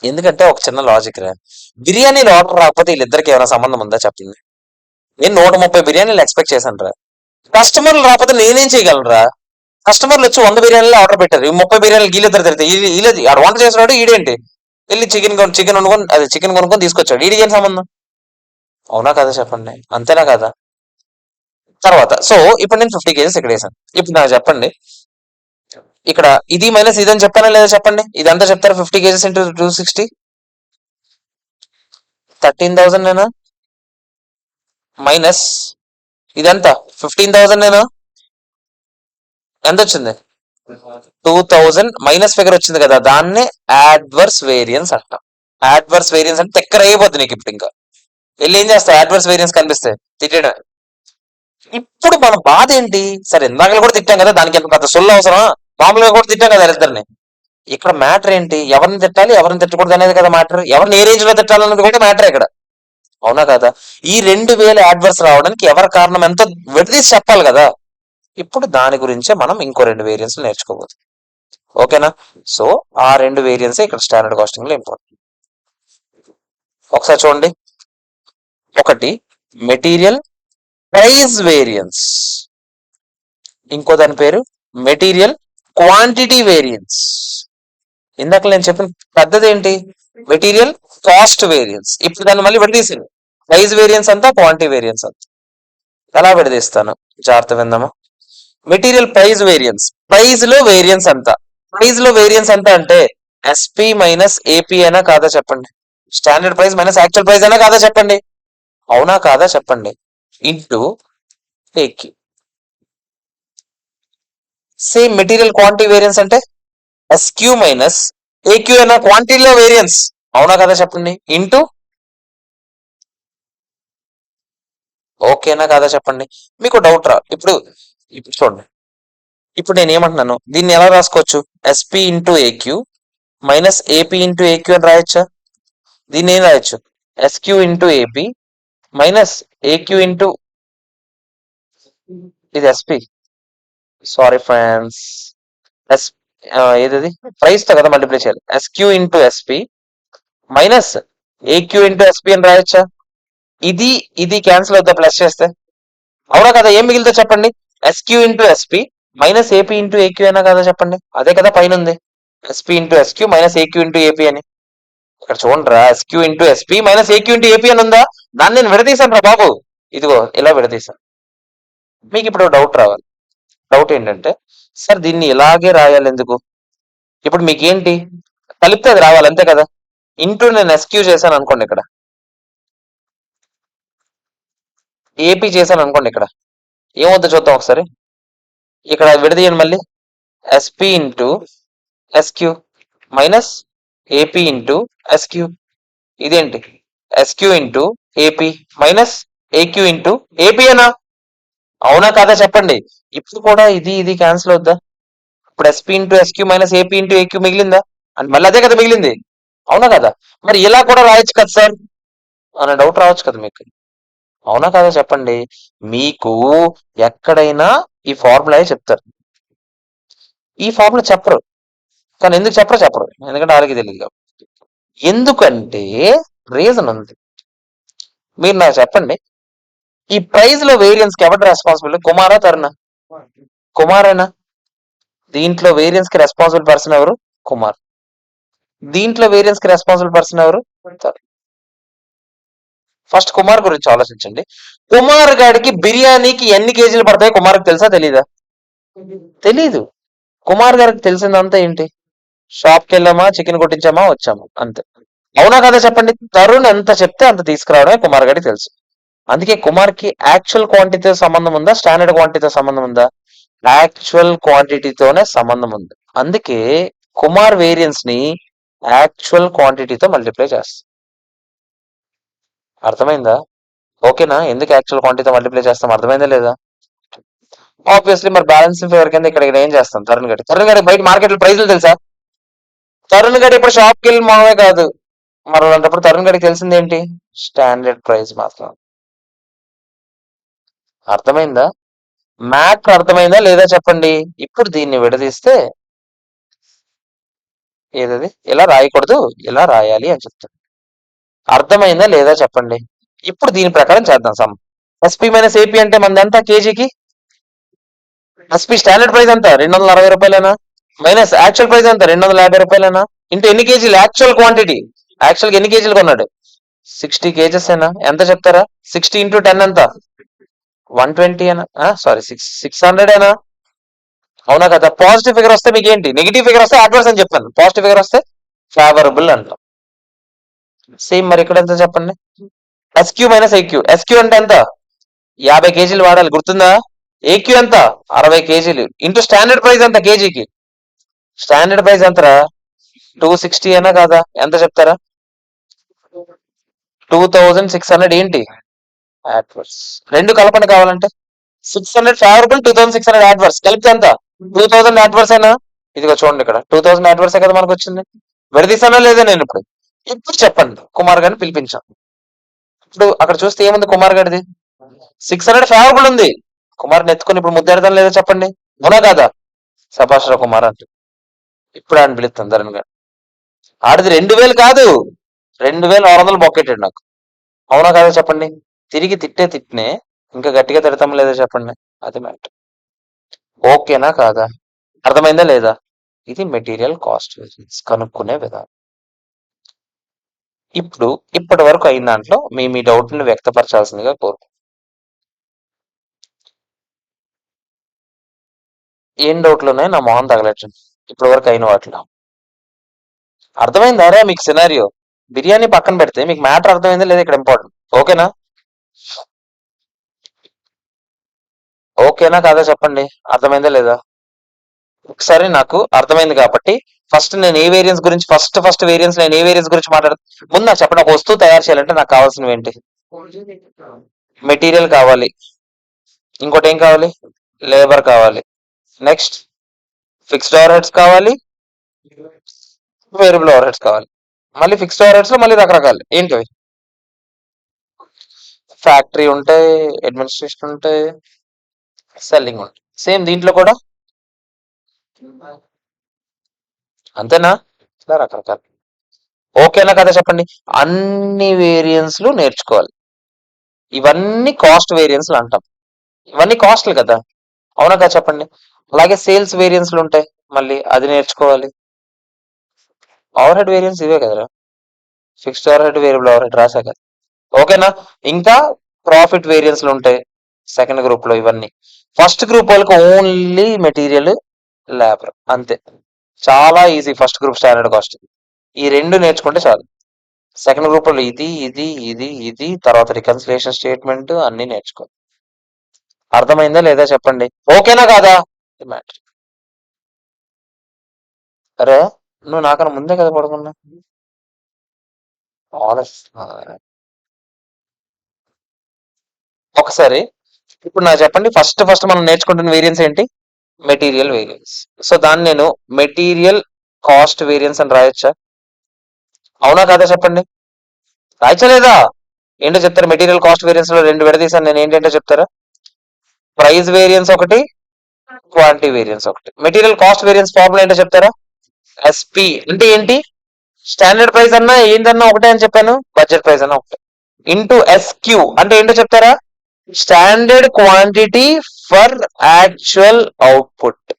ఎందుకంటే ఒక చిన్న లాజిక్ రా, బిర్యానీలో ఆర్డర్ రాకపోతే వీళ్ళిద్దరికి ఏమైనా సంబంధం ఉందా చెప్పండి. నేను 130 బిర్యానీలు ఎక్స్పెక్ట్ చేశాను రా. కస్టమర్లు రాకపోతే నేనేం చేయగలను రా? కస్టమర్లు వచ్చి 100 బిర్యానీలు ఆర్డర్ పెట్టారు. ఈ 30 బిర్యానీలు గీలిద్దరు తిరుగుతాయి. వీళ్ళది ఆడ వంట చేసినాడు ఈడేంటి, వెళ్ళి చికెన్ వండుకొని, అది చికెన్ కొనుక్కొని తీసుకొచ్చాడు. వీడికి ఏం సంబంధం? అవునా కదా చెప్పండి. అంతేనా కదా? తర్వాత సో ఇప్పుడు నేను 50 కేజెస్ ఇక్కడ వేసాను. ఇప్పుడు నాకు చెప్పండి, ఇక్కడ ఇది మైనస్ ఇది అని చెప్పానా లేదా చెప్పండి. ఇదంతా చెప్తారు. 50 కేజెస్ ఇంటూ 260 13,000 నేనా? మైనస్ ఇదంతా 15,000 నేనా? ఎంత వచ్చింది? 2,000 మైనస్ ఫిగర్ వచ్చింది కదా, దాన్నే యాడ్వర్స్ వేరియన్స్ అంటాం. యాడ్వర్స్ వేరియన్స్ అంటే తెక్కర అయిపోద్ది నీకు. ఇప్పుడు ఇంకా వెళ్ళి ఏం చేస్తావు? యాడ్వర్స్ వేరియన్స్ కనిపిస్తే తిట్టడం. ఇప్పుడు మన బాధ ఏంటి? సరే ఇందాక కూడా తిట్టాం కదా, దానికి ఎంత పెద్ద సొల్లు అవసరమా? మామూలుగా కూడా తిట్టాం కదా ఇద్దరిని. ఇక్కడ మ్యాటర్ ఏంటి? ఎవరిని తిట్టాలి, ఎవరిని తిట్టకూడదు అనేది కదా మ్యాటర్. ఎవరిని ఏ రేంజ్ లో తిట్టాలన్నది కూడా మ్యాటర్ ఇక్కడ. అవునా కదా? ఈ 2,000 యాడ్వర్స్ రావడానికి ఎవరి కారణం ఎంతో విడదీసి చెప్పాలి కదా. ఇప్పుడు దాని గురించే మనం ఇంకో 2 వేరియన్స్ నేర్చుకోబోతుంది. ఓకేనా? సో ఆ 2 వేరియన్స్ ఇక్కడ స్టాండర్డ్ కాస్టింగ్ లో ఇంపార్టెంట్. ఒకసారి చూడండి. ఒకటి మెటీరియల్ ప్రైస్ వేరియన్స్, ఇంకో దాని పేరు మెటీరియల్ క్వాంటిటీ వేరియన్స్. ఇందాక నేను చెప్పిన పద్ధతి ఏంటి? Material cost variance. ఇప్పుడు దాన్ని మళ్ళీ విడదీసింది. ప్రైస్ వేరియన్స్ అంతా, క్వాంటిటీ వేరియన్స్ అంతా. ఎలా విడదీస్తాను జాగ్రత్త విందామా. మెటీరియల్ ప్రైస్ వేరియన్స్, ప్రైస్ లో వేరియన్స్ అంతా. ప్రైస్ లో వేరియన్స్ అంతా అంటే ఎస్పి మైనస్ ఏపీ అయినా కాదా చెప్పండి. Standard price minus actual price అయినా కాదా చెప్పండి. అవునా కాదా చెప్పండి. Into AQ. Same material quantity variance అంటే ఎస్క్యూ మైనస్ ఏక్యూ అయినా క్వాంటిటీలో వేరియన్స్. అవునా కదా చెప్పండి. ఇంటూ ఓకేనా కాదా చెప్పండి. మీకు డౌట్ రా ఇప్పుడు. ఇప్పుడు చూడండి, ఇప్పుడు నేను ఏమంటున్నాను, దీన్ని ఎలా రాసుకోవచ్చు? SP into AQ minus AP into AQ అని రాయొచ్చా? దీన్ని ఏం రాయొచ్చు? SQ into AP minus AQ into, ఇది ఎస్పి, సారీ ఫ్రెండ్స్, ఎస్ ఏది ప్రైస్ తో కదా మల్టిప్లై చేయాలి. SQ into SP minus AQ into SP అని రాయొచ్చా? ఇది ఇది క్యాన్సిల్ అవుతా ప్లస్ చేస్తే, అవునా కదా? ఏం మిగిలితే చెప్పండి? SQ into SP minus AP into AQ అయినా కదా చెప్పండి? అదే కదా పైన ఉంది, SP into SQ minus AQ into AP అని. ఇక్కడ చూడరా, SQ into SP minus AQ into AP అని ఉందా? దాన్ని నేను విడదీశాను రా బాబు. ఇదిగో ఇలా విడదీశాను. మీకు ఇప్పుడు డౌట్ రావాలి. డౌట్ ఏంటంటే, సార్ దీన్ని ఇలాగే రాయాలి ఎందుకు? ఇప్పుడు మీకేంటి, కలిపితే అది రావాలి అంతే కదా? ఇంటూ నేను ఎస్క్యూ చేశాను అనుకోండి, ఇక్కడ ఏపీ చేశాను అనుకోండి, ఇక్కడ ఏమవుతుందో చూద్దాం ఒకసారి. ఇక్కడ విడదీయండి మళ్ళీ, SP into SQ minus AP into SQ. ఇదేంటి, SQ into AP minus AQ into AP అనా? అవునా కాదా చెప్పండి? ఇప్పుడు కూడా ఇది ఇది క్యాన్సిల్ అవుద్దా? ఇప్పుడు SP into SQ minus AP into AQ మిగిలిందా? అంటే మళ్ళీ అదే కదా మిగిలింది, అవునా కదా? మరి ఇలా కూడా రాయొచ్చు కదా సార్ అనే డౌట్ రావచ్చు కదా మీకు. అవునా కదా చెప్పండి? మీకు ఎక్కడైనా ఈ ఫార్ములా చెప్తారు, ఈ ఫార్ములా చెప్పరు. కానీ ఎందుకు చెప్పరు? చెప్పరు ఎందుకంటే వాళ్ళకి తెలియదు కాబట్టి. ఎందుకంటే రీజన్ ఉంది. మీరు నాకు చెప్పండి, ఈ ప్రైజ్ లో వేరియన్స్ కి ఎవరు రెస్పాన్సిబుల్? కుమారా తరుణ? కుమారేనా? దీంట్లో వేరియన్స్ కి రెస్పాన్సిబుల్ పర్సన్ ఎవరు? కుమార్. దీంట్లో వేరియన్స్ కి రెస్పాన్సిబుల్ పర్సన్ ఎవరు? తరుణ్. ఫస్ట్ కుమార్ గురించి ఆలోచించండి. కుమార్ గాడికి బిర్యానీకి ఎన్ని కేజీలు పడతాయి కుమార్కి తెలుసా తెలీదా? తెలీదు. కుమార్ గారికి తెలిసిందంతా ఏంటి, షాప్కి వెళ్ళామా, చికెన్ కొట్టించామా, వచ్చామా, అంతే. అవునా కదా చెప్పండి? తరుణ్ ఎంత చెప్తే అంత తీసుకురావడమే కుమార్ గారికి తెలుసు. అందుకే కుమార్ కి యాక్చువల్ క్వాంటిటీతో సంబంధం ఉందా, స్టాండర్డ్ క్వాంటిటీతో సంబంధం ఉందా? యాక్చువల్ క్వాంటిటీతోనే సంబంధం ఉంది. అందుకే కుమార్ వేరియన్స్ ని యాక్చువల్ క్వాంటిటీతో మల్టిప్లై చేస్తాం. అర్థమైందా? ఓకేనా? ఎందుకు యాక్చువల్ క్వాంటిటీతో మల్టిప్లై చేస్తాం, అర్థమైందా లేదా? ఆబ్వియస్లీ మరి బ్యాలెన్సింగ్ ఫేవర్ కింద ఇక్కడ ఏం చేస్తాం, తరుణ్ గడి బయట మార్కెట్ లో ప్రైజులు తెలుసా? తరుణ్ గడి ఇప్పుడు షాప్కి వెళ్ళి మామే కాదు, మరి అలాంటప్పుడు తరుణ్ గడికి తెలిసింది ఏంటి, స్టాండర్డ్ ప్రైస్ మాత్రం. అర్థమైందా? మ్యాథ్ అర్థమైందా లేదా చెప్పండి? ఇప్పుడు దీన్ని విడదీస్తే ఏదది ఇలా రాయకూడదు, ఇలా రాయాలి అని చెప్తాను. అర్థమైందా లేదా చెప్పండి? ఇప్పుడు దీని ప్రకారం చేద్దాం సమ్. ఎస్పీ మైనస్ ఏపీ అంటే మనది ఎంత కేజీకి? ఎస్పీ స్టాండర్డ్ ప్రైస్ ఎంత, 260 రూపాయలేనా? మైనస్ యాక్చువల్ ప్రైస్ ఎంత, 250 రూపాయలేనా? ఇంటూ ఎన్ని కేజీలు, యాక్చువల్ క్వాంటిటీ. యాక్చువల్ ఎన్ని కేజీలు కొన్నాడు? 60 కేజెస్ ఏనా? ఎంత చెప్తారా? 60 ఇంటూ 10 ఎంత? 120 ఏనా? సారీ, 600 ఏనా? అవునా కదా? పాజిటివ్ ఫిగర్ వస్తే మీకు ఏంటి, నెగిటివ్ ఫిగర్ వస్తే అడ్వర్స్ అని చెప్పాను, పాజిటివ్ ఫిగర్ వస్తే ఫేవరబుల్ అంటాం. సేమ్ మరి ఇక్కడ ఎంత చెప్పండి, ఎస్క్యూ మైనస్ ఐక్యూ. ఎస్క్యూ అంటే ఎంత, 50 కేజీలు వాడాలి, గుర్తుందా? ఏక్యూ ఎంత, 60 కేజీలు. ఇంటూ స్టాండర్డ్ ప్రైస్ ఎంత కేజీకి? స్టాండర్డ్ ప్రైస్ ఎంతరా, 260 అయినా కాదా? ఎంత చెప్తారా? 2600. ఏంటి అడ్వర్స్, రెండు కలపండి కావాలంటే. 600 ఫేవరబుల్, 2600 అడ్వర్స్, కలిపితే ఎంత? 2000 అడ్వర్స్ అయినా? ఇదిగో చూడండి, ఇక్కడ 2000 అడ్వర్సే కదా మనకు వచ్చింది. విడదీసానా లేదా నేను ఇప్పుడు? ఇప్పుడు చెప్పండి, కుమార్ గారిని పిలిపించాం. ఇప్పుడు అక్కడ చూస్తే ఏముంది కుమార్ గారిది, 600 ఫేవరబుల్ ఉంది. కుమార్ని ఎత్తుకుని ఇప్పుడు ముద్దెడతాం లేదా చెప్పండి, అవునా కాదా? సభాష్ రావు కుమార్ అంటే ఇప్పుడు ఆయన పిలుస్తాం ధరణ్ గారు. ఆడిది 2000 కాదు, 2600 బొక్కెట్టాడు నాకు, అవునా కాదా చెప్పండి? తిరిగి తిట్టినే ఇంకా గట్టిగా తిడతాం లేదా చెప్పండి, అది మ్యాటర్. ఓకేనా కాదా? అర్థమైందా లేదా? ఇది మెటీరియల్ కాస్ట్ వేరియన్స్ కనుక్కునే విధానం. ఇప్పుడు ఇప్పటి వరకు అయిన దాంట్లో మీ డౌట్ ని వ్యక్తపరచాల్సిందిగా కోరు. ఏం డౌట్లు ఉన్నాయి నా మొహం తగలటం ఇప్పటి వరకు అయిన వాటిలో? అర్థమైందారా మీకు సినారియో? బిర్యానీ పక్కన పెడితే మీకు మ్యాటర్ అర్థమైందా లేదా ఇక్కడ ఇంపార్టెంట్. ఓకేనా? ఓకేనా కాదా చెప్పండి, అర్థమైందా లేదా? ఒకసారి నాకు అర్థమైంది కాబట్టి ఫస్ట్ నేను ఏ వేరియన్స్ గురించి, ఫస్ట్ వేరియన్స్ నేను ఏ వేరియన్స్ గురించి మాట్లాడుతాను ముందు నాకు చెప్పండి. ఒక వస్తువు తయారు చేయాలంటే నాకు కావాల్సినవి ఏంటి? మెటీరియల్ కావాలి, ఇంకోటి ఏం కావాలి, లేబర్ కావాలి, నెక్స్ట్ ఫిక్స్డ్ ఓవర్ హెడ్స్ కావాలి, వేరియబుల్ ఓవర్ హెడ్స్ కావాలి. మళ్ళీ ఫిక్స్డ్ ఓవర్ హెడ్స్ లో మళ్ళీ రకరకాలు ఏంటివి, ఫ్యాక్టరీ ఉంటాయి, అడ్మినిస్ట్రేషన్ ఉంటాయి, సెల్లింగ్ ఉంటాయి. సేమ్ దీంట్లో కూడా అంతేనా? ఇలా రకరకాలు. ఓకేనా కదా చెప్పండి. అన్ని వేరియన్స్లు నేర్చుకోవాలి. ఇవన్నీ కాస్ట్ వేరియన్స్లు అంటాం. ఇవన్నీ కాస్ట్లు కదా, అవునా కదా చెప్పండి. అలాగే సేల్స్ వేరియన్స్లు ఉంటాయి, మళ్ళీ అది నేర్చుకోవాలి. ఓవర్ హెడ్ వేరియన్స్ ఇవే కదరా, fixed overhead, variable overhead రాసా కదా. ఓకేనా. ఇంకా ప్రాఫిట్ వేరియన్స్లు ఉంటాయి సెకండ్ గ్రూప్ లో. ఇవన్నీ ఫస్ట్ గ్రూప్ వాళ్ళకి ఓన్లీ మెటీరియల్, లేబర్ అంతే. చాలా easy first group standard cost. ఈ రెండు నేర్చుకుంటే చాలు. సెకండ్ గ్రూప్ లో ఇది ఇది ఇది ఇది తర్వాత రికన్సిలేషన్ స్టేట్మెంట్ అన్ని నేర్చుకో. అర్థమైందా లేదా చెప్పండి, ఓకేనా కాదా. మ్యాటర్. అరే నువ్వు నాకన్నా ముందే కదా పడుకున్నా. ఒకసారి ఇప్పుడు నాకు చెప్పండి, ఫస్ట్ ఫస్ట్ మనం నేర్చుకుంటున్న వేరియన్స్ ఏంటి? Material variance. సో దాన్ని నేను మెటీరియల్ కాస్ట్ వేరియన్స్ అని రాయొచ్చా? అవునా కాదా చెప్పండి. రాయచ్చలేదా? ఏంటో చెప్తారా? మెటీరియల్ కాస్ట్ వేరియన్స్ లో రెండు విడదీసాను నేను, ఏంటంటే చెప్తారా? ప్రైస్ వేరియన్స్ ఒకటి, క్వాంటిటీ వేరియన్స్ ఒకటి. మెటీరియల్ కాస్ట్ వేరియన్స్ ఫార్ములా ఏంటో చెప్తారా? ఎస్పి అంటే ఏంటి? స్టాండర్డ్ ప్రైస్ అన్నా ఏంటన్నా ఒకటే అని చెప్పాను, బడ్జెట్ ప్రైస్ అన్నా ఒకటే. ఇంటూ ఎస్క్యూ అంటే ఏంటో చెప్తారా? Standard quantity for actual output.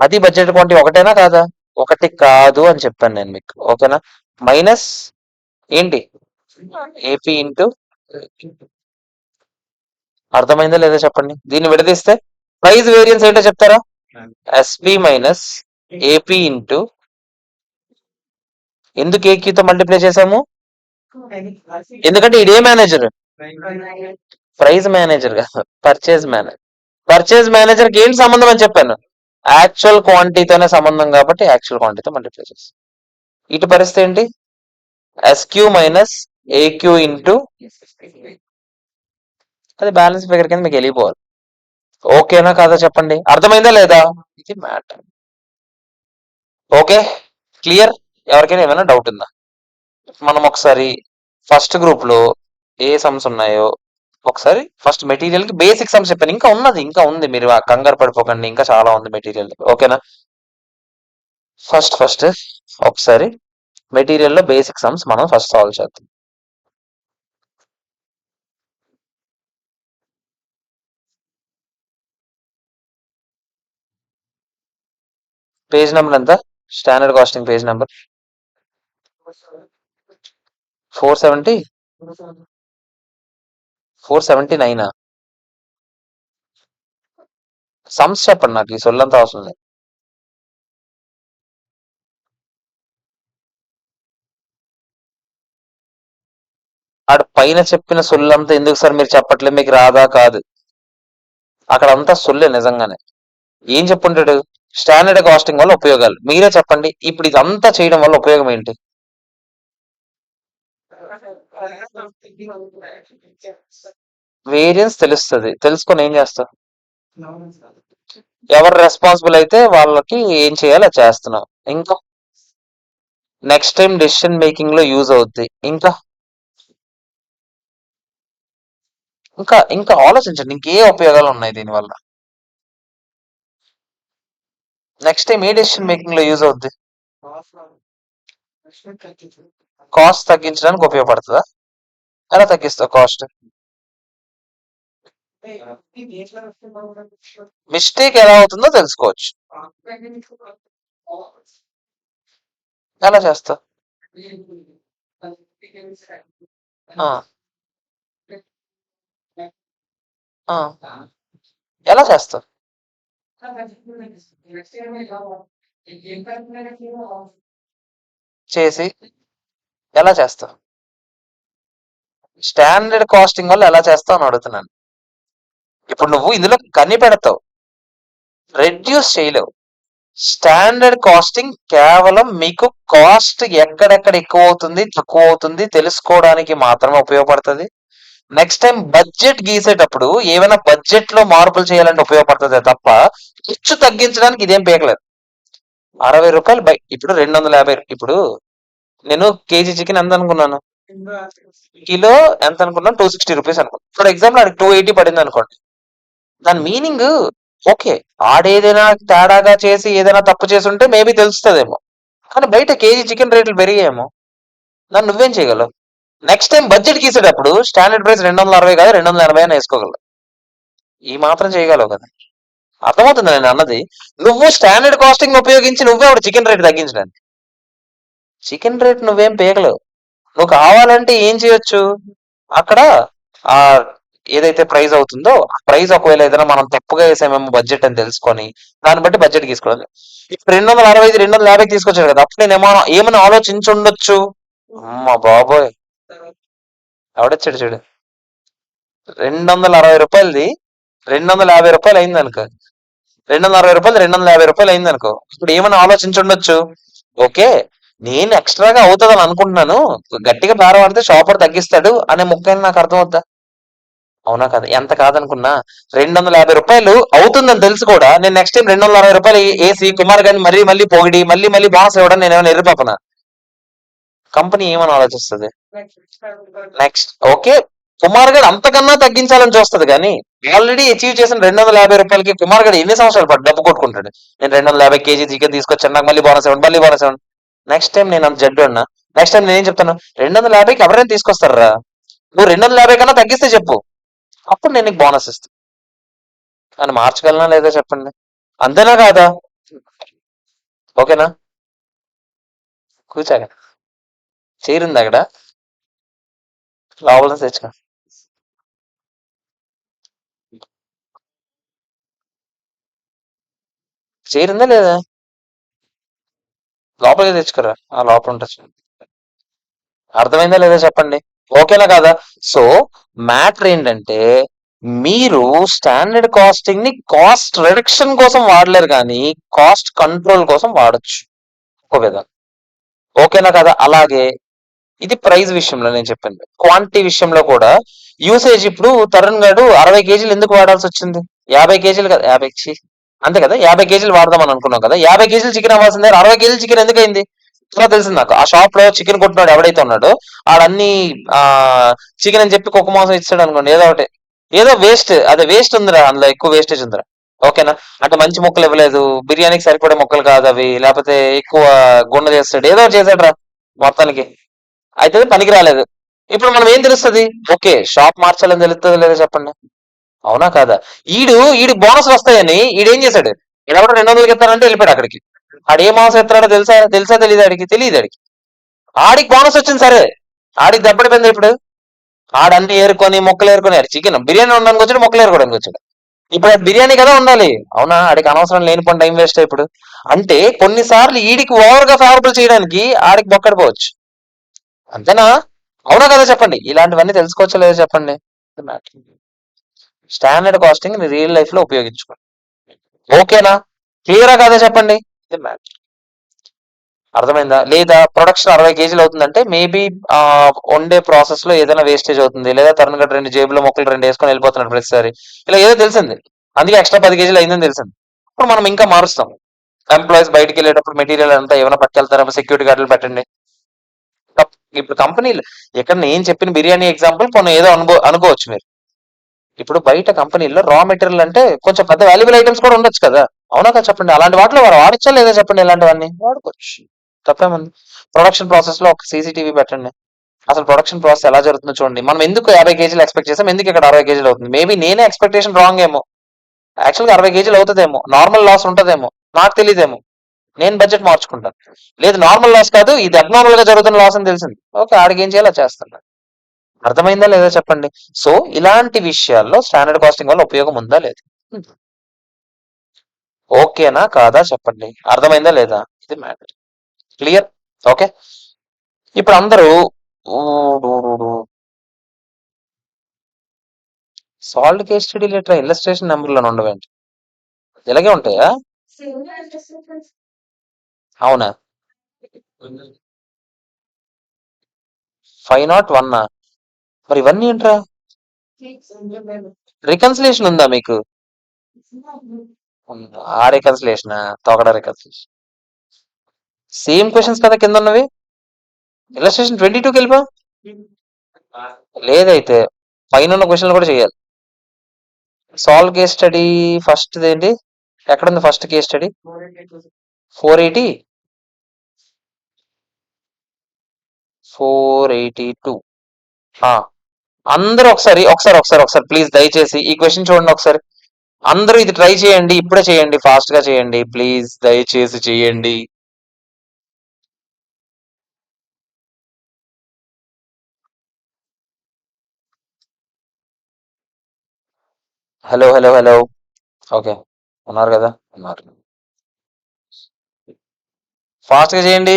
అది బడ్జెట్ క్వాంటిటీ ఒకటేనా కాదా? ఒకటి కాదు అని చెప్పాను నేను మీకు, ఓకేనా. మైనస్ ఏంటి? AP into. అర్థమైందా లేదా చెప్పండి. దీన్ని విడదీస్తే ప్రైస్ వేరియన్స్ ఏంటో చెప్తారా? SP minus AP into. ఎందుకు ఏక్యూతో మల్టిప్లై చేసాము? ఎందుకంటే ఇదే మేనేజర్, ప్రైస్ మేనేజర్ కాదు, పర్చేజ్ మేనేజర్. పర్చేజ్ మేనేజర్ కి ఏంటి సంబంధం అని చెప్పాను? యాక్చువల్ క్వాంటిటీతోనే సంబంధం కాబట్టి యాక్చువల్ క్వాంటిటీతో మల్టిప్లై చేస్తాం. ఇటు పరిస్థితి ఏంటి? SQ minus AQ into. అది బ్యాలెన్స్ ఫిగర్ కింద మీకు వెళ్ళిపోవాలి. ఓకేనా కాదా చెప్పండి, అర్థమైందా లేదా? ఇది మ్యాటర్. Okay, clear. ఎవరికైనా ఏమైనా డౌట్ ఉందా? మనం ఒకసారి ఫస్ట్ గ్రూప్ లో ఏ సమ్స్ ఉన్నాయో ఒకసారి, ఫస్ట్ మెటీరియల్ కి బేసిక్ సమ్స్ చెప్పాను, ఇంకా ఉన్నది, ఇంకా ఉంది, మీరు ఆ కంగారు పడిపోకండి, ఇంకా చాలా ఉంది మెటీరియల్, ఓకేనా. ఫస్ట్ ఒకసారి మెటీరియల్ లో బేసిక్ సమ్స్ మనం ఫస్ట్ సాల్వ్ చేద్దాం. పేజ్ నెంబర్ ఎంత? Standard casting page number 470, 479. Sums చెప్పండి, నాకు ఈ సొల్లంతా అవసరం లేదు. ఆడు పైన చెప్పిన సొల్లంతా ఎందుకు సార్ మీరు చెప్పట్లేదు? మీకు రాదా? కాదు, అక్కడ అంతా సొల్లే నిజంగానే. ఏం చెప్పుంటాడు? స్టాండర్డ్ కాస్టింగ్ వల్ల ఉపయోగాలు మీరే చెప్పండి. ఇప్పుడు ఇదంతా చేయడం వల్ల ఉపయోగం ఏంటి? వేరియన్స్ తెలుస్తుంది, తెలుసుకొని ఏం చేస్తావు? ఎవరు రెస్పాన్సిబుల్ అయితే వాళ్ళకి ఏం చేయాలో అది చేస్తున్నాం. ఇంకా నెక్స్ట్ టైం డెసిషన్ మేకింగ్ లో యూజ్ అవుద్ది. ఇంకా ఇంకా ఇంకా ఆలోచించండి, ఇంకే ఉపయోగాలు ఉన్నాయి దీనివల్ల. నెక్స్ట్ టైం ఏ డెసిషన్ మేకింగ్ లో యూజ్ అవుద్ది? కాస్ట్ తగ్గించడానికి ఉపయోగపడుతుందా? ఎలా తగ్గిస్తావు కాస్ట్? మిస్టేక్ ఎలా అవుతుందో తెలుసుకోవచ్చు. ఎలా చేస్తావు? ఆ, ఆ, ఎలా చేస్తావు? చేసి ఎలా చేస్తావు? స్టాండర్డ్ కాస్టింగ్ వల్ల ఎలా చేస్తావు అని అడుగుతున్నాను. ఇప్పుడు నువ్వు ఇందులో కనిపెడతావు, రెడ్యూస్ చేయలేవు. స్టాండర్డ్ కాస్టింగ్ కేవలం మీకు కాస్ట్ ఎక్కడెక్కడ ఎక్కువ అవుతుంది తక్కువ అవుతుంది తెలుసుకోవడానికి మాత్రమే ఉపయోగపడుతుంది. నెక్స్ట్ టైం బడ్జెట్ గీసేటప్పుడు ఏమైనా బడ్జెట్ లో మార్పులు చేయాలంటే ఉపయోగపడుతుంది తప్ప ఖర్చు తగ్గించడానికి ఇదేం పీకలేదు. 60 రూపాయలు ఇప్పుడు 250. ఇప్పుడు నేను కేజీ చికెన్ ఎంత అనుకున్నాను? కిలో ఎంత అనుకున్నాను? 260 రూపీస్ అనుకున్నాను. ఫర్ ఎగ్జాంపుల్ అది 280 పడింది అనుకోండి. దాని మీనింగ్, ఓకే, ఆడేదైనా తేడాగా చేసి ఏదైనా తప్పు చేసి ఉంటే మేబీ తెలుస్తుందేమో. కానీ బయట కేజీ చికెన్ రేట్లు పెరిగాయేమో, దాన్ని నువ్వేం చేయగలవు? నెక్స్ట్ టైం బడ్జెట్ గీసేటప్పుడు స్టాండర్డ్ ప్రైస్ 260 కాదు 280 అని వేసుకోగలవు. ఈ మాత్రం చేయగలవు కదా. అర్థమవుతుంది నేను అన్నది. నువ్వు స్టాండర్డ్ కాస్టింగ్ ఉపయోగించి నువ్వే ఒక చికెన్ రేట్ తగ్గించడానికి. చికెన్ రేట్ నువ్వేం పేయగలవు. నువ్వు కావాలంటే ఏం చేయొచ్చు, అక్కడ ఆ ఏదైతే ప్రైస్ అవుతుందో ఆ ప్రైస్ ఒకవేళ ఏదైనా మనం తప్పుగా వేసామేమో బడ్జెట్ అని తెలుసుకొని దాన్ని బట్టి బడ్జెట్ తీసుకోవాలి. ఇప్పుడు 260 250 తీసుకొచ్చాడు కదా, అప్పుడు నేను ఏమైనా ఆలోచించి ఉండొచ్చు. అమ్మ బాబోయ్, ఎవడొచ్చాడు చూడు. 260 రూపాయలది 250 రూపాయలు అయింది అనుకో, 260 రూపాయలు 250 రూపాయలు అయింది అనుకో, ఇప్పుడు ఏమైనా ఆలోచించి ఉండొచ్చు. ఓకే, నేను ఎక్స్ట్రాగా అవుతుందని అనుకుంటున్నాను, గట్టిగా బేరం ఆడితే షాపర్ తగ్గిస్తాడు అనే ముక్కని నాకు అర్థం అవుతా. అవునా కదా, ఎంత కాదనుకున్నా 250 రూపాయలు అవుతుందని తెలుసు కూడా నేను నెక్స్ట్ టైం 260 రూపాయలు ఏసి కుమార్ గారిని మళ్ళీ మళ్ళీ పొగిడి మళ్ళీ మళ్ళీ బాస్ ఇవ్వడం నేను ఏమైనా ఎర్రిపాపనా? కంపెనీ ఏమని ఆలోచిస్తుంది? నెక్స్ట్ ఓకే, కుమార్ గారు అంతకన్నా తగ్గించాలని చూస్తుంది కానీ ఆల్రెడీ అచీవ్ చేసిన 250 రూపాయలకి కుమార్ గారు ఎన్ని సంవత్సరాలు పట్టు డబ్బు కొట్టుకుంటాడు. నేను 250 కేజీ చికెన్ తీసుకొచ్చాను, నాకు మళ్ళీ బోనస్ ఇవ్వండి, మళ్ళీ బోనస్ ఇవ్వండి. నెక్స్ట్ టైం నేను అంత జడ్డు అన్నా, నెక్స్ట్ టైం నేనేం చెప్తాను, 250కి ఎవరైనా తీసుకొస్తారా, నువ్వు 250 కన్నా తగ్గిస్తే చెప్పు, అప్పుడు నేను నీకు బోనస్ ఇస్తాను అని. మార్చగలనా లేదా చెప్పండి, అంతేనా కాదా? ఓకేనా? కూర్చాక చేరింది అక్కడ, లోపల తెచ్చుకో. చేరిందా లేదా? లోపలికి తెచ్చుకోరా, ఆ లోపల ఉంటుంది. అర్థమైందా లేదా చెప్పండి, ఓకేనా కాదా? సో మ్యాటర్ ఏంటంటే మీరు స్టాండర్డ్ కాస్టింగ్ ని కాస్ట్ రిడక్షన్ కోసం వాడలేరు కానీ కాస్ట్ కంట్రోల్ కోసం వాడచ్చు ఒక విధానం. ఓకేనా కదా? అలాగే ఇది ప్రైస్ విషయంలో నేను చెప్పింది. క్వాంటిటీ విషయంలో కూడా యూసేజ్, ఇప్పుడు తరుణ్ గారు 60 కేజీలు ఎందుకు వాడాల్సి వచ్చింది? 50 కేజీలు కదా, 50 అంతే కదా, 50 కేజీలు వాడదాం అనుకున్నాం కదా, 50 కేజీలు చికెన్ అవ్వాల్సిందే 60 కేజీలు చికెన్ ఎందుకు అయింది? తర్వాత తెలిసింది నాకు, ఆ షాప్ లో చికెన్ కొట్టినాడు ఎవడైతే ఉన్నాడో ఆడన్ని ఆ చికెన్ అని చెప్పి కుక్క మాంసం ఇచ్చాడు అనుకోండి, ఏదో ఒకటి, ఏదో వేస్ట్, అదే వేస్ట్ ఉందిరా, అందులో ఎక్కువ వేస్టేజ్ ఉందిరా. ఓకేనా, అంటే మంచి ముక్కలు ఇవ్వలేదు, బిర్యానీకి సరిపడే ముక్కలు కాదు అవి, లేకపోతే ఎక్కువ గుండె చేస్తాడు, ఏదో ఒకటి చేశాడు రా మొత్తానికి, అయితే పనికి రాలేదు. ఇప్పుడు మనం ఏం తెలుస్తుంది, ఓకే షాప్ మార్చాలని తెలుస్తుంది లేదా చెప్పండి, అవునా కాదా? ఈడు బోనస్ వస్తాయని ఈడేం చేశాడు, ఈడెవడో 200కి ఇస్తానంటే వెళ్ళిపోయాడు అక్కడికి. ఆడు ఏ మాంసం ఎత్తాడో తెలుసా తెలుసా తెలియదు ఆడికి, తెలియదు ఆడికి. ఆడికి బోనస్ వచ్చింది సరే, ఆడికి దెబ్బడిపోయింది ఇప్పుడు. ఆడన్ని ఏరుకొని మొక్కలు ఏరుకొని, చికెన్ బిర్యానీ ఉండడానికి వచ్చాడు, మొక్కలు ఏరుకోవడానికి వచ్చాడు. ఇప్పుడు అది బిర్యానీ కదా ఉండాలి, అవునా? ఆడికి అనవసరం లేని పని టైం వేస్ట్ ఇప్పుడు. అంటే కొన్నిసార్లు ఈడికి ఓవర్ గా ఫేవరబుల్ చేయడానికి ఆడికి బొక్కడిపోవచ్చు, అంతేనా? అవునా కదా చెప్పండి, ఇలాంటివన్నీ తెలుసుకోవచ్చా లేదా చెప్పండి. స్టాండర్డ్ కాస్టింగ్ రియల్ లైఫ్ లో ఉపయోగించుకోండి, ఓకేనా? క్లియరా కాదా చెప్పండి. ఇది మ్యాటర్, అర్థమైందా లేదా? ప్రొడక్షన్ 60 కేజీలు అవుతుందంటే మేబీ వండే ప్రాసెస్ లో ఏదైనా వేస్టేజ్ అవుతుంది, లేదా తరుణ్ గట్ట 2 జేబులో మొక్కలు 2 వేసుకొని వెళ్ళిపోతున్నాడు ప్రతిసారి, ఇలా ఏదో తెలిసింది, అందుకే ఎక్స్ట్రా 10 కేజీలు అయిందని తెలిసింది. ఇప్పుడు మనం ఇంకా మారుస్తాం. ఎంప్లాయీస్ బయటికి వెళ్ళేటప్పుడు మెటీరియల్ అంతా ఏమైనా పట్టుకెళ్తారా, సెక్యూరిటీ గార్డులు పెట్టండి. ఇప్పుడు కంపెనీలు, ఇక్కడ నేను చెప్పిన బిర్యానీ ఎగ్జాంపుల్ కొన్ని ఏదో అనుకోవచ్చు మీరు. ఇప్పుడు బయట కంపెనీల్లో రా మెటీరియల్ అంటే కొంచెం పెద్ద వాల్యుబుల్ ఐటమ్స్ కూడా ఉండొచ్చు కదా, అవునా కదా చెప్పండి? అలాంటి వాటిలో వారు వాడచ్చా లేదా చెప్పండి, ఇలాంటివన్నీ వాడుకోవచ్చు, తప్పేముంది? ప్రొడక్షన్ ప్రాసెస్ లో ఒక సీసీటీవీ పెట్టండి, అసలు ప్రొడక్షన్ ప్రాసెస్ ఎలా జరుగుతుందో చూడండి. మనం ఎందుకు 50 కేజీలు ఎక్స్పెక్ట్ చేసాం, ఎందుకు ఇక్కడ 60 కేజీలు అవుతుంది? మేబీ నేనే ఎక్స్పెక్టేషన్ రాంగ్ ఏమో, యాక్చువల్గా 60 కేజీలు అవుతుందేమో, నార్మల్ లాస్ ఉంటుందేమో, నాకు తెలియదేమో, నేను బడ్జెట్ మార్చుకుంటాను. లేదు నార్మల్ లాస్ కాదు, ఇది అబ్నార్మల్ గా జరుగుతున్న లాస్ అని తెలిసింది, ఓకే ఆడికి ఏం చేయాలో చేస్తాను. అర్థమైందా లేదా చెప్పండి. సో ఇలాంటి విషయాల్లో స్టాండర్డ్ కాస్టింగ్ వల్ల ఉపయోగం ఉందా లేదా, ఓకేనా కాదా చెప్పండి, అర్థమైందా లేదా? ఇది మ్యాటర్, క్లియర్? ఓకే, ఇప్పుడు అందరూ salt case study letter illustration నెంబర్లో ఉండవేంటి, ఇలాగే ఉంటాయా? అవునా? 501, మరి ఇవన్నీ ఏంట్రా? రికన్సిలేషన్ ఉందా మీకు? ఆ రికన్సిలేషన్, తొగడ రికన్సిలేషన్, సేమ్ క్వశ్చన్స్ కదా కింద ఉన్నవి. ఇల్లస్ట్రేషన్ 22కి వెళ్ళిపో, లేదైతే పైన ఉన్న క్వశ్చన్లు కూడా చేయాలి. సాల్వ్ కేస్ స్టడీ ఫస్ట్ ఏంటి, ఎక్కడుంది ఫస్ట్ కేస్ స్టడీ? 480. 482. అందరూ ఒకసారి ఒకసారి ఒకసారి ఒకసారి ప్లీజ్ దయచేసి ఈ క్వశ్చన్ చూడండి ఒకసారి. అందరూ ఇది ట్రై చేయండి, ఇప్పుడే చేయండి, ఫాస్ట్ గా చేయండి ప్లీజ్, దయచేసి చేయండి. Hello hello hello. ఓకే, ఉన్నారు కదా, ఉన్నారు. ఫాస్ట్ గా చేయండి.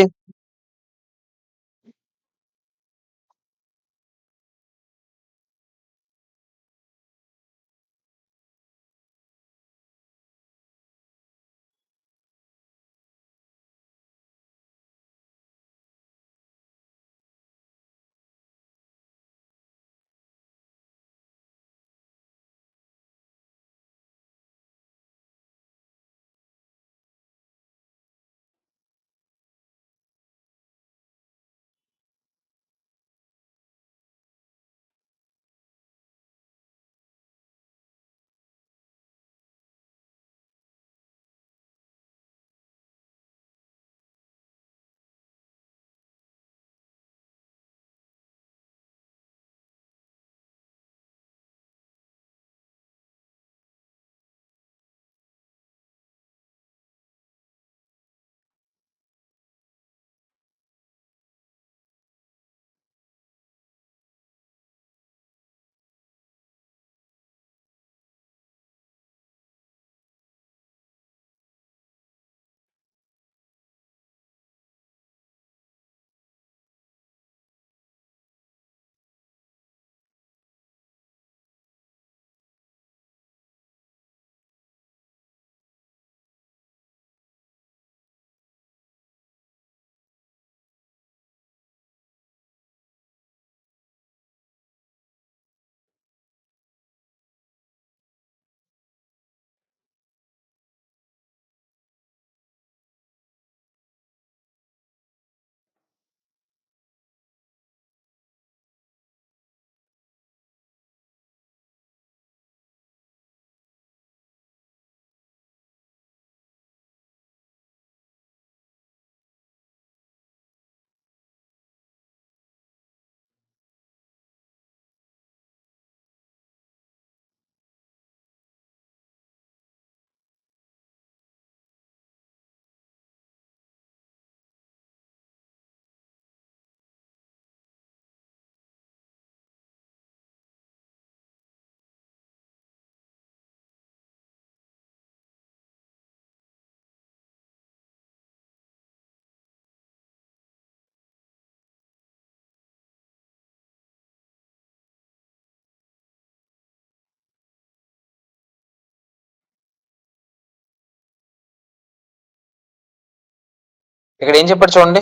ఇక్కడ ఏం చెప్పాడు చూడండి.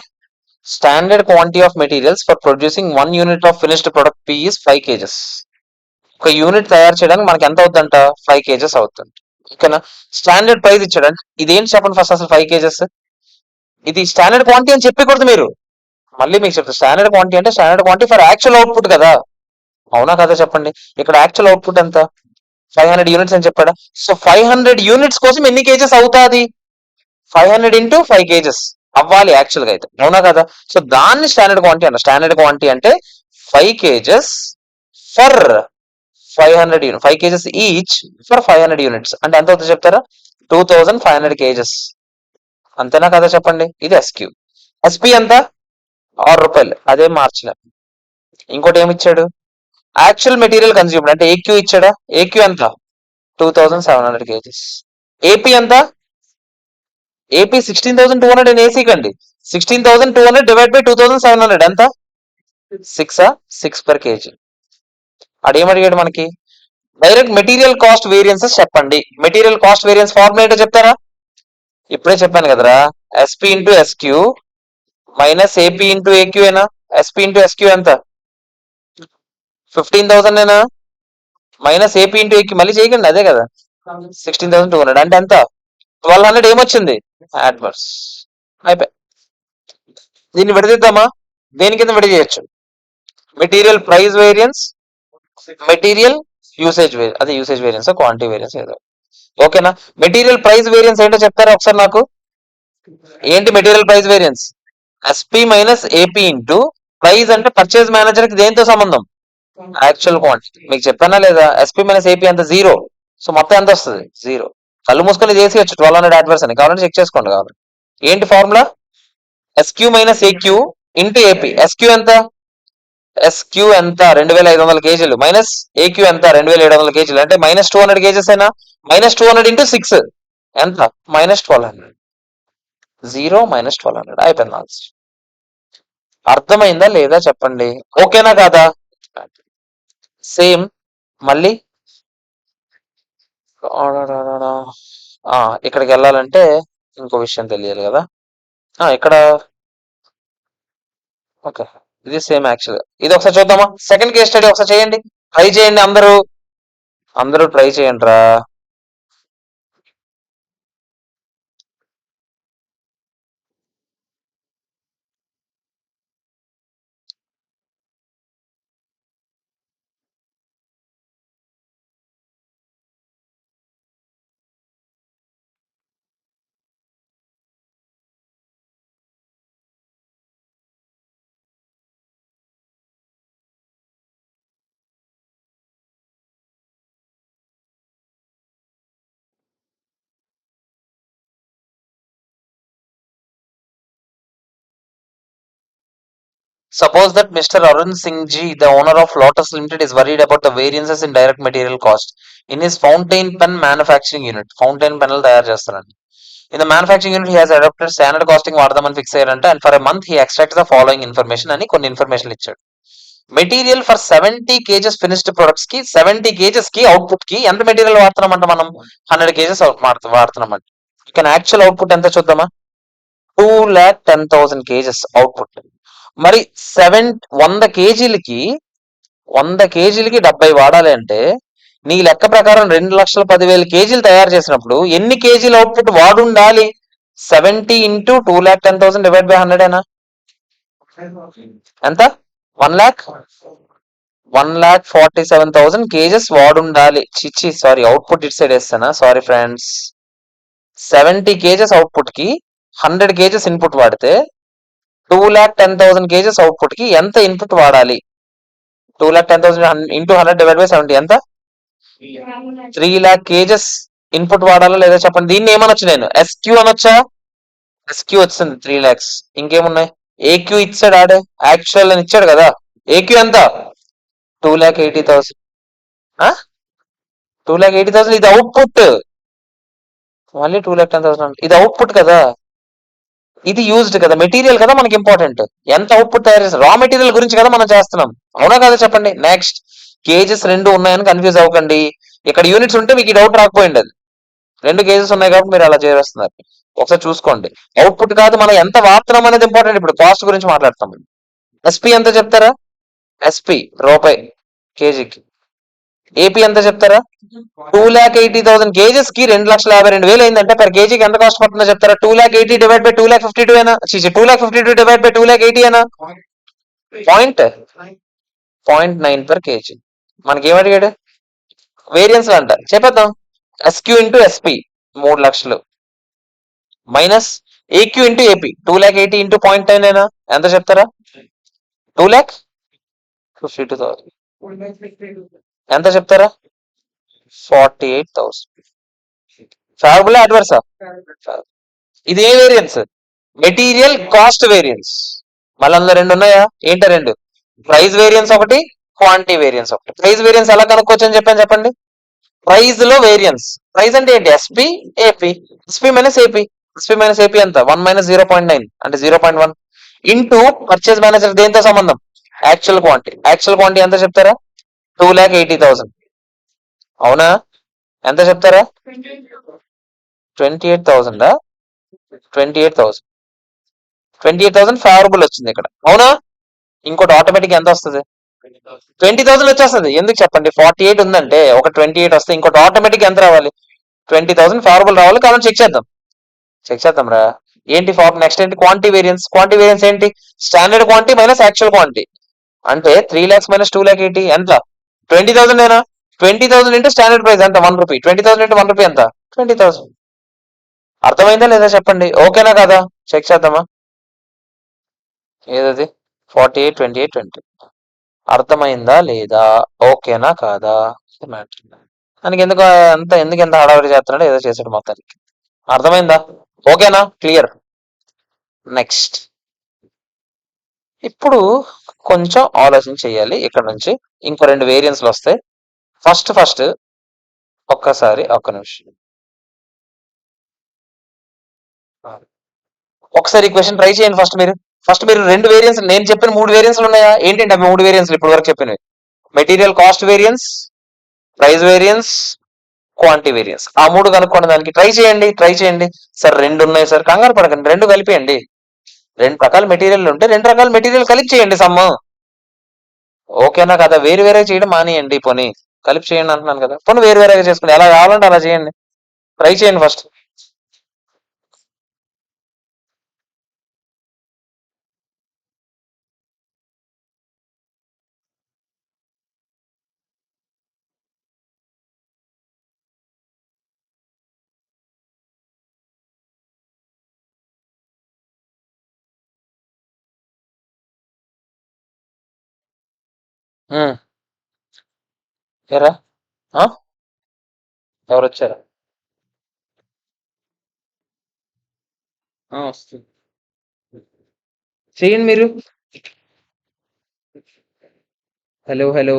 Standard quantity of materials for producing 1 unit of finished product P is 5 kgs. ఒక యూనిట్ తయారు చేయడానికి మనకి ఎంత అవుతుందంట? 5 kgs అవుతుంది. ఓకేనా? స్టాండర్డ్ ప్రైస్ ఇచ్చాడు అంటే ఇదేంటి చెప్పండి ఫస్ట్, అసలు 5 kgs ఇది స్టాండర్డ్ క్వాంటిటీ అని చెప్పకూడదు మీరు. మళ్ళీ మీకు చెప్తారు, స్టాండర్డ్ క్వాంటిటీ అంటే standard quantity for actual output కదా, అవునా కదా చెప్పండి. ఇక్కడ యాక్చువల్ అవుట్పుట్ ఎంత? 500 యూనిట్స్ అని చెప్పాడా? సో 500 యూనిట్స్ కోసం ఎన్ని కేజెస్ అవుతాది? 500 ఇంటూ 5 కేజెస్ అవ్వాలి యాక్చువల్ గా అయితే, అవునా కదా? సో దాన్ని స్టాండర్డ్ క్వాంటిటీ అంట. స్టాండర్డ్ క్వాంటిటీ అంటే 5 kgs for 500 unit, 5 kgs each for 500 units అంటే ఎంత అవుతుందో చెప్తారా? 2500 కేజెస్. అంతేనా కదా చెప్పండి. ఇది ఎస్క్యూ. ఎస్పీ ఎంత? 6 రూపాయలు, అదే మార్చలే. ఇంకోటి ఏమి ఇచ్చాడు? యాక్చువల్ మెటీరియల్ కన్స్యూమ్డ్ అంటే ఏక్యూ ఇచ్చాడా? ఏక్యూ ఎంత? 2700 కేజెస్. ఏపీ ఎంత? ఏపీ 16,200 అని ఏసీ కండి. 16,200 డివైడ్ బై 2,700 ఎంత? 6 per కేజీ. అడిగాడు మనకి డైరెక్ట్ మెటీరియల్ కాస్ట్ వేరియన్సెస్ చెప్పండి. మెటీరియల్ కాస్ట్ వేరియన్స్ ఫార్ములా ఏంటో చెప్తారా? ఇప్పుడే చెప్పాను కదరా, SP into SQ minus AP into AQ ఏనా? ఎస్పీ ఇంటూ ఎస్క్యూ ఎంత? 15,000 ఏనా? మైనస్ ఏపీ ఇంటూ ఏక్యూ మళ్ళీ చేయకండి, అదే కదా 16,200 అంటే ఎంత? 1200 ఏమొచ్చింది? అడ్వర్స్. అయిపోయి దీన్ని విడదీద్దామా? దేని కింద విడదీయచ్చు? Material price variance, material usage variance, అదే యూసేజ్ వేరియన్స్ క్వాంటిటీ వేరియన్స్ ఏదో. ఓకేనా? మెటీరియల్ ప్రైస్ వేరియన్స్ ఏంటో చెప్తారా ఒకసారి నాకు? ఏంటి material price variance? SP minus AP into price అంటే పర్చేజ్ మేనేజర్ కి దేంతో సంబంధం? Actual quantity. మీకు చెప్పానా లేదా? ఎస్పీ మైనస్ ఏపీ అంత జీరో. సో మొత్తం ఎంత వస్తుంది? జీరో. కళ్ళు మూసుకొని చేసి వచ్చు 1200 అడ్వర్స్ అని కావాలంటే చెక్ చేసుకోండి కావాలి. ఏంటి formula? SQ minus AQ into AP. SQ ఎంత? ఎస్క్యూ ఎంత? 2500 కేజీలు మైనస్ ఏక్యూ ఎంత? 2700 కేజీలు అంటే మైనస్ 200 కేజెస్ అయినా మైనస్ 200 ఇంటూ 6 ఎంత? మైనస్ 1200. జీరో మైనస్ 1200 అయిపోయింది ఆన్సర్. అర్థమైందా లేదా చెప్పండి? ఓకేనా కాదా? సేమ్ మళ్ళీ ఇక్కడికి వెళ్ళాలంటే ఇంకో విషయం తెలియాలి కదా. ఇక్కడ ఓకే, ఇది సేమ్ యాక్చువల్. ఇది ఒకసారి చూద్దామా? సెకండ్ కేస్ స్టడీ ఒకసారి చేయండి, ట్రై చేయండి అందరూ. అందరూ ట్రై చేయండి రా. Suppose that Mr. Arun Singh Ji, the owner of Lotus Limited, is worried about the variances in direct material cost in his fountain pen manufacturing unit. Fountain pen తయారు చేస్తారండి. In the manufacturing unit, he has adopted standard costing వాడదామని ఫిక్స్ అయ్యారంటే, and for a month he extracts the following information అని కొన్ని ఇన్ఫర్మేషన్ ఇచ్చాడు. Material for 70 kgs finished products కి 70 kgs కి అవుట్పుట్ కి ఎంత మెటీరియల్ వాడుతున్నామంట? మనం 100 kgs వాడుతున్నామంట. ఇక యాక్చువల్ అవుట్పుట్ ఎంత చూద్దామా? 2,10,000 kgs అవుట్పుట్. మరి 100 కేజీలకి 70 వాడాలి అంటే నీ లెక్క ప్రకారం 2,10,000 కేజీలు తయారు చేసినప్పుడు ఎన్ని కేజీలు అవుట్పుట్ వాడుండాలి? 70 ఇంటూ 2,10,000 డివైడ్ బై 100 ఏనా? ఎంత? 1,47,000 కేజెస్ వాడుండాలి. చిచ్చి సారీ, అవుట్పుట్ ఇట్ సైడ్ వేస్తానా? Sorry friends. 70 కేజెస్ అవుట్పుట్ కి 100 కేజెస్ ఇన్పుట్ వాడితే 2,10,000 కేజెస్ అవుట్పుట్ కి ఎంత ఇన్పుట్ వాడాలి? 2,10,000 ఇంటూ 100 డివైడ్ బై 70 ఎంత? 3,00,000 కేజెస్ ఇన్పుట్ వాడాలా లేదా చెప్పండి. దీన్ని ఏమనొచ్చు నేను? ఎస్క్యూ అనొచ్చా? ఎస్క్యూ వచ్చింది 3 lakhs. ఇంకేమున్నాయి? ఏక్యూ ఇచ్చాడు, ఆడే యాక్చువల్ అని ఇచ్చాడు కదా. ఏక్యూ ఎంత? 2,80,000. 2,80,000 ఇది అవుట్పుట్. మళ్ళీ 2,10,000 ఇది అవుట్పుట్ కదా, ఇది యూజ్డ్ కదా, మెటీరియల్ కదా మనకి ఇంపార్టెంట్. ఎంత అవుట్పుట్ తయారు చేస్తాం? రా మెటీరియల్ గురించి కదా మనం చేస్తున్నాం, అవునా కదా చెప్పండి. నెక్స్ట్, కేజెస్ రెండు ఉన్నాయని కన్ఫ్యూజ్ అవ్వకండి. ఇక్కడ యూనిట్స్ ఉంటే మీకు ఈ డౌట్ రాకపోయింది. అది 2 కేజెస్ ఉన్నాయి కాబట్టి మీరు అలా చేస్తున్నారు. ఒకసారి చూసుకోండి. అవుట్పుట్ కాదు, మనం ఎంత వాడుతున్నాం అనేది ఇంపార్టెంట్. ఇప్పుడు కాస్ట్ గురించి మాట్లాడతాం. ఎస్పీ ఎంత చెప్తారా? ఎస్పీ రూపాయి కేజీకి. ఏపీ ఎంత చెప్తారా? 2,80,000 కేజెస్ కి 2,52,000 అయిందంటే పర్ కేజీకి ఎంత కాస్ట్ పడుతుందో చెప్తారా? 2,80,000 డివైడ్ బై 2,52 అయినా 2,52 డివైడ్ బై 2,80,000 అయినా .9 పర్ కేజీ. మనకి ఏమడిగాడు? వేరియన్స్ అంట, చెప్పేద్దాం. ఎస్క్యూ ఇంటూ ఎస్పీ 3 లక్షలు minus AQ into AP 2,80,000 into 0.9 అయినా ఎంత చెప్తారా? 2,52,000 ఎంత చెప్తారా? 48,000. ఫేవరబుల్ అడ్వర్సా? ఇది ఏ వేరియన్స్? Material cost variance. మళ్ళీ అందులో రెండు ఉన్నాయా? ఏంటో రెండు? ప్రైస్ వేరియన్స్ ఒకటి, క్వాంటిటీ వేరియన్స్ ఒకటి. ప్రైస్ వేరియన్స్ ఎలా కనుక్కోవచ్చు అని చెప్పాను చెప్పండి. ప్రైస్ లో వేరియన్స్. ప్రైస్ అంటే ఏంటి? SP AP. SP minus AP. SP minus AP ఎంత? 1 మైనస్ 0.9 అంటే 0.1 ఇంటూ పర్చేజ్ మేనేజర్ దేంతో సంబంధం? Actual quantity. యాక్చువల్ క్వాంటిటీ ఎంత చెప్తారా? 2,80,000. అవునా? ఎంత చెప్తారా? 28,000. 28,000. 28,000 ఫేవరబుల్ వచ్చింది ఇక్కడ, అవునా? ఇంకోటి ఆటోమేటిక్ ఎంత వస్తుంది? 20,000 వచ్చేస్తుంది. ఎందుకు చెప్పండి? 48 ఉందంటే ఒక 28 వస్తే ఇంకోటి ఆటోమేటిక్ ఎంత రావాలి? 20,000 ఫేవరబుల్ రావాలి. కాబట్టి చెక్ చేద్దాం రా. ఏంటి నెక్స్ట్ ఏంటి? Quantity variance. క్వాంటిటీ వేరియన్స్ ఏంటి? Standard quantity minus actual quantity. అంటే 3 lakhs మైనస్ 2,80,000 ఎంత? 20,000 ఏనా? 20,000 ఇంటూ స్టాండర్డ్ ప్రైస్ ఎంత? 1 రూపీ. 20,000 ఇంటూ 1 రూపీ ఎంత? 20,000. అర్థమైందా లేదా చెప్పండి? ఓకేనా కదా? చెక్ చేద్దామా? ఏదది? 48, 28, 20. అర్థమైందా లేదా? ఓకేనా కాదా? మ్యాటర్ దానికి ఎందుకు ఎందుకు ఎంత హడావిడి చేస్తున్నాడో ఏదో చేసాడు మొత్తానికి. అర్థమైందా? ఓకేనా? క్లియర్. నెక్స్ట్. ఇప్పుడు కొంచెం ఆలోచన చేయాలి ఇక్కడ నుంచి. ఇంకో 2 వేరియన్స్లు వస్తాయి. ఫస్ట్ ఒక్కసారి ఒక్క నిమిషం. ఒకసారి ఈ క్వశ్చన్ ట్రై చేయండి ఫస్ట్ మీరు 2 వేరియన్స్, నేను చెప్పిన 3 వేరియన్స్లు ఉన్నాయా? ఏంటంటే అవి 3 వేరియన్స్లు ఇప్పుడు వరకు చెప్పినవి. Material cost variance, price variance, quantity variance. ఆ 3 కనుక్కోండి, దానికి ట్రై చేయండి. సార్ 2 ఉన్నాయి సార్, కంగారు పడకండి, 2 కలిపియండి. 2 రకాల మెటీరియల్ ఉంటే 2 రకాల మెటీరియల్ కలిపి చేయండి సమ్ము. ఓకేనా కదా? వేరు వేరే చేయడం మానేయండి. పోనీ కలిపి చేయండి అంటున్నాను కదా. పోనీ వేరు వేరేగా చేసుకుని ఎలా కావాలంటే అలా చేయండి. ట్రై చేయండి ఫస్ట్. ఉమ్, ఏరా ఆ? ఎవరు వచ్చారా? వస్తుంది. చేయండి మీరు. Hello hello.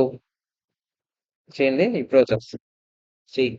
చేయండి, ఇప్పుడు వచ్చేస్తుంది. చెయ్యి.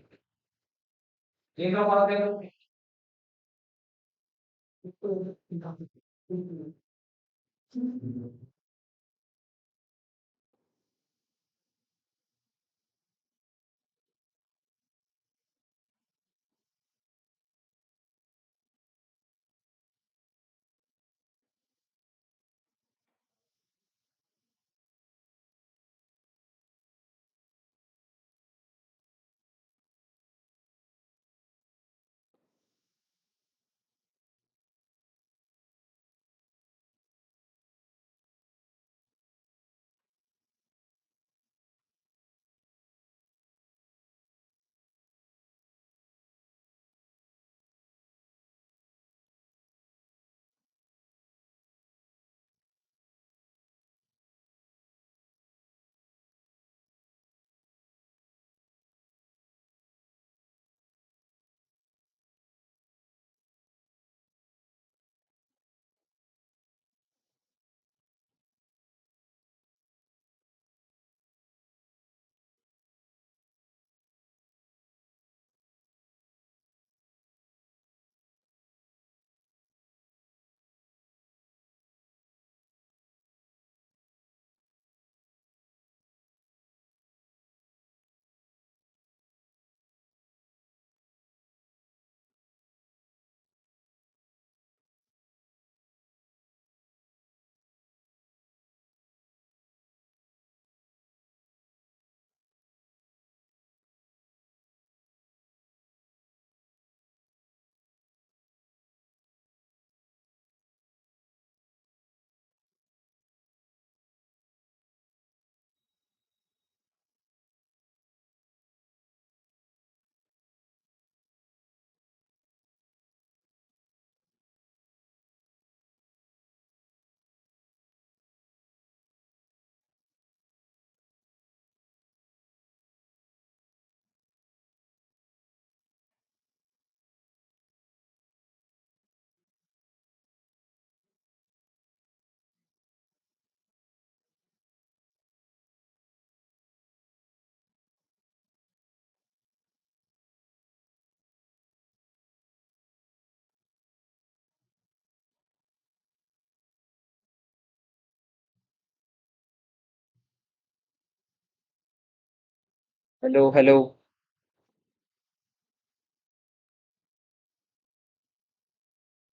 Hello hello.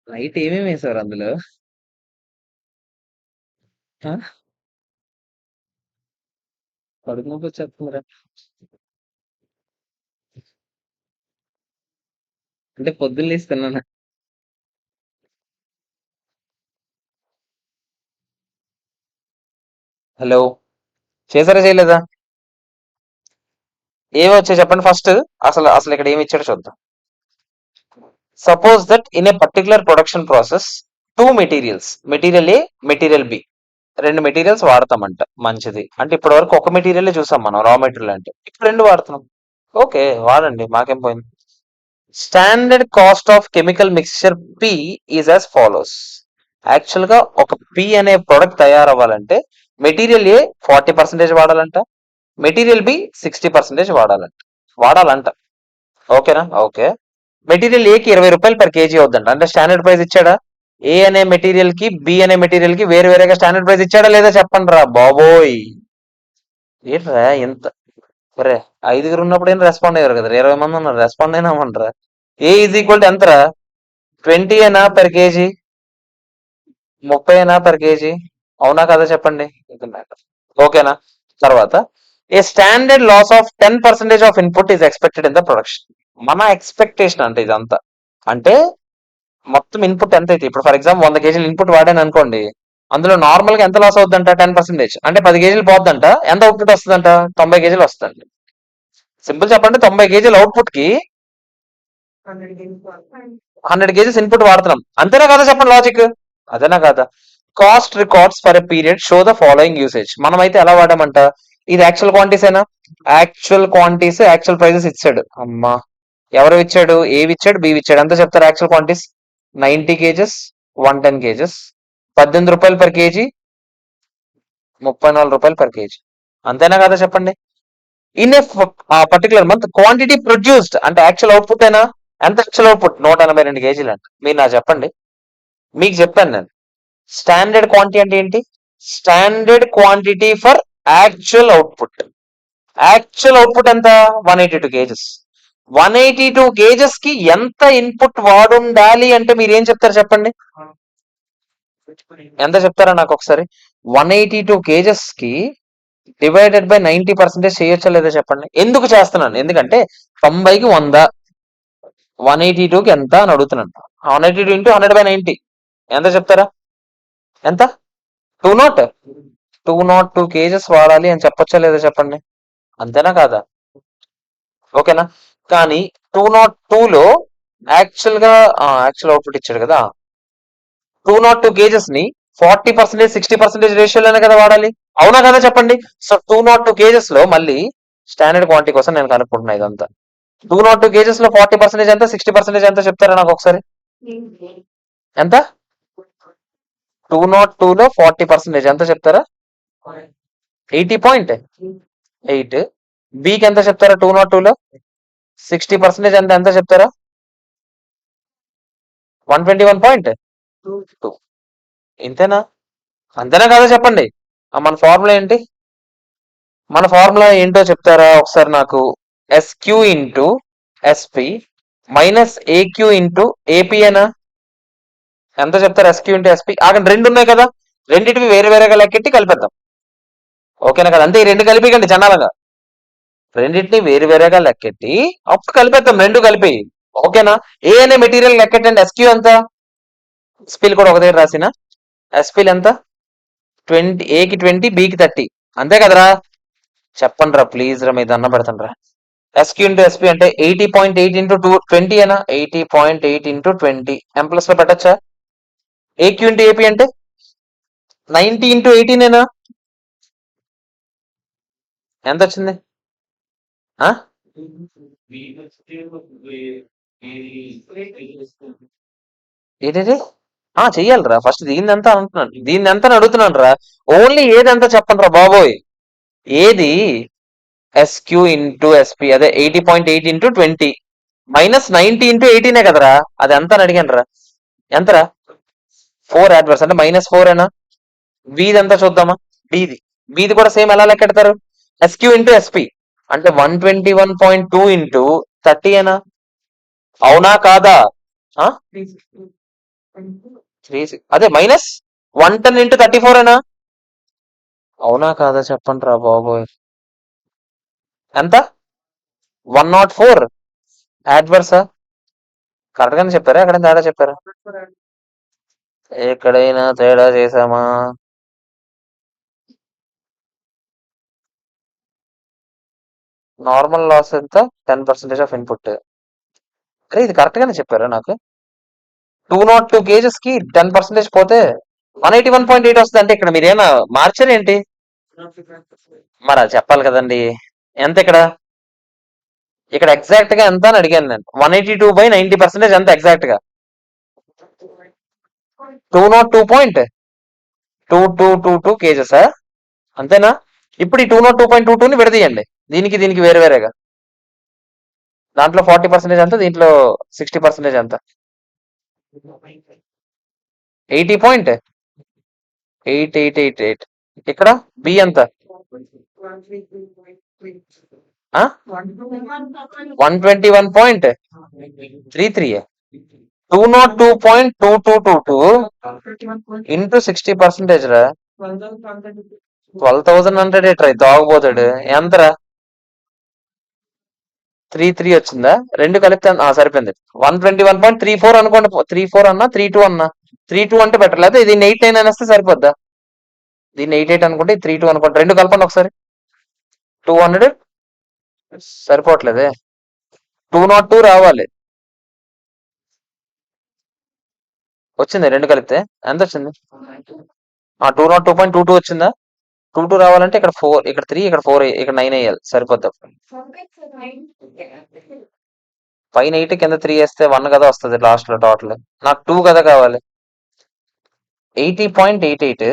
నైట్ ఏమేమి వేసారు అందులో? ఆ? కడుపు నొప్పి వచ్చేస్తుందిరా. అంటే పొద్దున్న లేసి తిన్నాను. హలో. చేసారా చేయలేదా? ఏమి వచ్చాయి చెప్పండి ఫస్ట్. అసలు అసలు ఇక్కడ ఏమి ఇచ్చాడో చూద్దాం. Suppose that in a particular production process, 2 materials, material A, material B, 2 materials వాడతామంట. మంచిది. అంటే ఇప్పటి వరకు ఒక మెటీరియలే చూసాం మనం రా మెటీరియల్ అంటే. ఇప్పుడు 2 వాడుతున్నాం. ఓకే. వాడండి. మాకేం పోయింది. Standard cost of chemical mixture P is as follows. యాక్చువల్‌గా ఒక పి అనే ప్రొడక్ట్ తయారవ్వాలంటే మెటీరియల్ ఏ 40% వాడాలంట. మెటీరియల్ బి 60% వాడాలంట. ఓకేనా? ఓకే. మెటీరియల్ ఏకి ₹20 పర్ కేజీ అవుద్దంట. అంటే స్టాండర్డ్ ప్రైస్ ఇచ్చాడా? ఏ అనే మెటీరియల్ కి బి అనే మెటీరియల్ కి వేరు వేరేగా స్టాండర్డ్ ప్రైస్ ఇచ్చాడా లేదా చెప్పండి రా బాబోయ్. ఏంట్రా ఎంత ఒరే 5గురు ఉన్నప్పుడు ఏం రెస్పాండ్ అయ్యారు కదా 20 మంది ఉన్నారు రెస్పాండ్ అయినా అవ్వండిరా. ఏ ఈజ్ ఈక్వల్ టు ఎంతరా? 20 ఏనా పర్ కేజీ? 30 ఏనా పర్ కేజీ? అవునా కదా చెప్పండి. ఇది మ్యాటర్. ఓకేనా? తర్వాత a standard loss of 10% of input is expected in the production. మన ఎక్స్పెక్టేషన్ అంటే ఇదంతా. అంటే మొత్తం ఇన్పుట్ ఎంత అయితే ఇప్పుడు ఫర్ ఎగ్జాంపుల్ 100 కేజీలు ఇన్పుట్ వాడాను అనుకోండి. అందులో నార్మల్ గా ఎంత లాస్ అవుతుందంట 10%. అంటే 10 కేజీలు పోద్దంట. ఎంత అవుట్పుట్ వస్తుందంట? 90 కేజీలు వస్తుందండి. సింపుల్ చెప్పండి 90 కేజీల అవుట్పుట్ కి 100 కేజీస్ ఇన్పుట్ వాడుతున్నాం. అంతేనా కదా చెప్పండి లాజిక్. అదేనా కదా? Cost records for a period show the following usage. మనం అయితే ఎలా వాడామంట? ఇది యాక్చువల్ క్వాంటిటీస్ ఏనా? యాక్చువల్ క్వాంటిటీస్ యాక్చువల్ ప్రైజెస్ ఇచ్చాడు. అమ్మా ఎవరు ఇచ్చాడు? ఏవి ఇచ్చాడు? బి ఇచ్చాడు. ఎంత చెప్తారు actual quantities? 90 kgs 110 kgs ₹18 per KG ₹34 per KG. అంతేనా కదా చెప్పండి. In a particular month quantity produced అంటే యాక్చువల్ అవుట్పుట్ అయినా ఎంత యాక్చువల్ అవుట్పుట్ 182 కేజీలు అంట. మీరు నాకు చెప్పండి. మీకు చెప్పాను నేను. స్టాండర్డ్ క్వాంటిటీ అంటే ఏంటి? Standard quantity for actual output. Actual output ఎంత? 182 కేజెస్. 182 కేజెస్ కి ఎంత ఇన్పుట్ వాడుండాలి అంటే మీరు ఏం చెప్తారు చెప్పండి. ఎంత చెప్తారా నాకు ఒకసారి. 182 కేజెస్ కి డివైడెడ్ బై 90% చేయొచ్చా లేదా చెప్పండి. ఎందుకు చేస్తున్నాను? ఎందుకంటే 90కి 100 182కి ఎంత అని అడుగుతున్నాను. 182 ఇంటూ 100/90 ఎంత చెప్తారా? ఎంత? 202 కేజెస్ వాడాలి అని చెప్పొచ్చా లేదా చెప్పండి. అంతేనా కాదా? ఓకేనా? కానీ 202లో యాక్చువల్ అవుట్పుట్ ఇచ్చాడు కదా. 202 కేజెస్ ని 40% 60% రేషియోలోనే కదా వాడాలి. అవునా కదా చెప్పండి. సో 202 కేజెస్ లో మళ్ళీ స్టాండర్డ్ క్వాంటిటీ కోసం నేను కనుక్కుంటున్నా ఇదంతా. 202 కేజెస్ లో 40% ఎంత 60% ఎంత చెప్తారా నాకు ఒకసారి. ఎంత? 202లో 40% ఎంత చెప్తారా? 80.8. బికి ఎంత చెప్తారా? 202లో 60% ఎంత ఎంత చెప్తారా? 121.2. ఇంతేనా? అంతేనా కదా చెప్పండి. మన ఫార్ములా ఏంటి? మన ఫార్ములా ఏంటో చెప్తారా ఒకసారి నాకు. SQ into SP minus AQ into ఏపీఏనా? ఎంత చెప్తారు? SQ into SP. ఆగండి, 2 ఉన్నాయి కదా. రెండింటివి వేరే వేరేగా లెక్కెట్టి కలిపేద్దాం. ఓకేనా కదా? అంతే, ఈ 2 కలిపికండి జనాలుగా. రెండింటిని వేరు వేరేగా లెక్కెట్టి అప్పుడు కలిపేద్దాం 2 కలిపి. ఓకేనా? ఏ అనే మెటీరియల్ లెక్కెట్టండి. ఎస్క్యూ ఎంత? ఎస్పీలు కూడా ఒక దగ్గర రాసిన. ఎస్పీలు ఎంత? 20. ఏకి 20 బికి 30. అంతే కదరా? చెప్పండి రా ప్లీజ్ రా, మీద అన్న పెడతాను రా. ఎస్క్యూ ఇంటూ ఎస్పీ అంటే 80.8 ఇంటూ 20 అనా? 80.8 ఇంటూ 20 M+ లో పెట్టచ్చా? ఏక్యూ ఇంటూ ఏపీ అంటే 90 ఇంటూ 18 ఎంత వచ్చింది? ఏంటి? చెయ్యాలిరా ఫస్ట్. దీన్ని ఎంత అంటున్నాను, దీన్ని ఎంత అడుగుతున్నాను రా. ఓన్లీ ఏది ఎంత చెప్పండి రా బాబోయ్. ఏది? ఎస్క్యూ ఇంటూ ఎస్పీ అదే 80.8 ఇంటూ 20 మైనస్ 90 ఇంటూ 18 కదరా. అది ఎంత అని అడిగాను రా. ఎంతరా? 4 అడ్వర్స్ అంటే -4 ఏనా? బీది ఎంత చూద్దామా. బీది బీది కూడా సేమ్ ఎలా లెక్కెడతారు? ఎస్క్యూ ఇంటూ ఎస్పీ అంటే 121.2 ఇంటూ 30 ఏనా? అవునా కాదా? 3 అదే -110 ఇంటూ 34 ఏనా? అవునా కాదా చెప్పండి రా బాబోయ్. ఎంత? 104 అడ్వర్సా? కరెక్ట్ గానే చెప్పారా? ఎక్కడైనా తేడా చెప్పారా? ఎక్కడైనా తేడా చేసామా? నార్మల్ లాస్ ఎంత? 10% ఆఫ్ ఇన్పుట్. అరే ఇది కరెక్ట్ గానే చెప్పారా నాకు. 202 కేజెస్ కి 10% పోతే 181.8 వస్తుంది అంటే ఇక్కడ మీరేనా మార్చారేంటి? మరి అది చెప్పాలి కదండి. ఎంత ఇక్కడ? ఇక్కడ ఎగ్జాక్ట్ గా ఎంత అని అడిగాను నేను. 182/90% ఎంత ఎగ్జాక్ట్ గా? 202.2222 కేజెసా? అంతేనా? ఇప్పుడు ఈ 202.22ని విడదీయండి. దీనికి వేరే వేరేగా. దాంట్లో 40% ఎంత, దీంట్లో 60% ఎంత? 80.8888. ఇక్కడ బి ఎంత? 121.33. 202.2222 ఇంటూ 60% రా. 12,100 ట్రై తాగుపోతాడు. ఎంతరా? 33 వచ్చిందా? రెండు కలిపితే సరిపోయింది. 121.34 అనుకోండి. 34 అన్నా 32 అన్నా. 32 అంటే బెటర్. లేకపోతే దీన్ని 89 అనేస్తే సరిపోద్దా? దీన్ని 88 అనుకుంటే 32 అనుకోండి. రెండు కలపండి ఒకసారి. 200 సరిపోవట్లేదే. 202 రావాలి. వచ్చింది రెండు కలిపితే ఎంత వచ్చింది? 202.22 వచ్చిందా? 22 రావాలంటే ఇక్కడ 4, ఇక్కడ 3, ఇక్కడ 4, ఇక్కడ 9 వేయాలి. సరిపోద్దా? పైన 8 కింద 3 వేస్తే 1 కదా వస్తుంది లాస్ట్ లో టోటల్. నాకు 2 కదా కావాలి. 80.88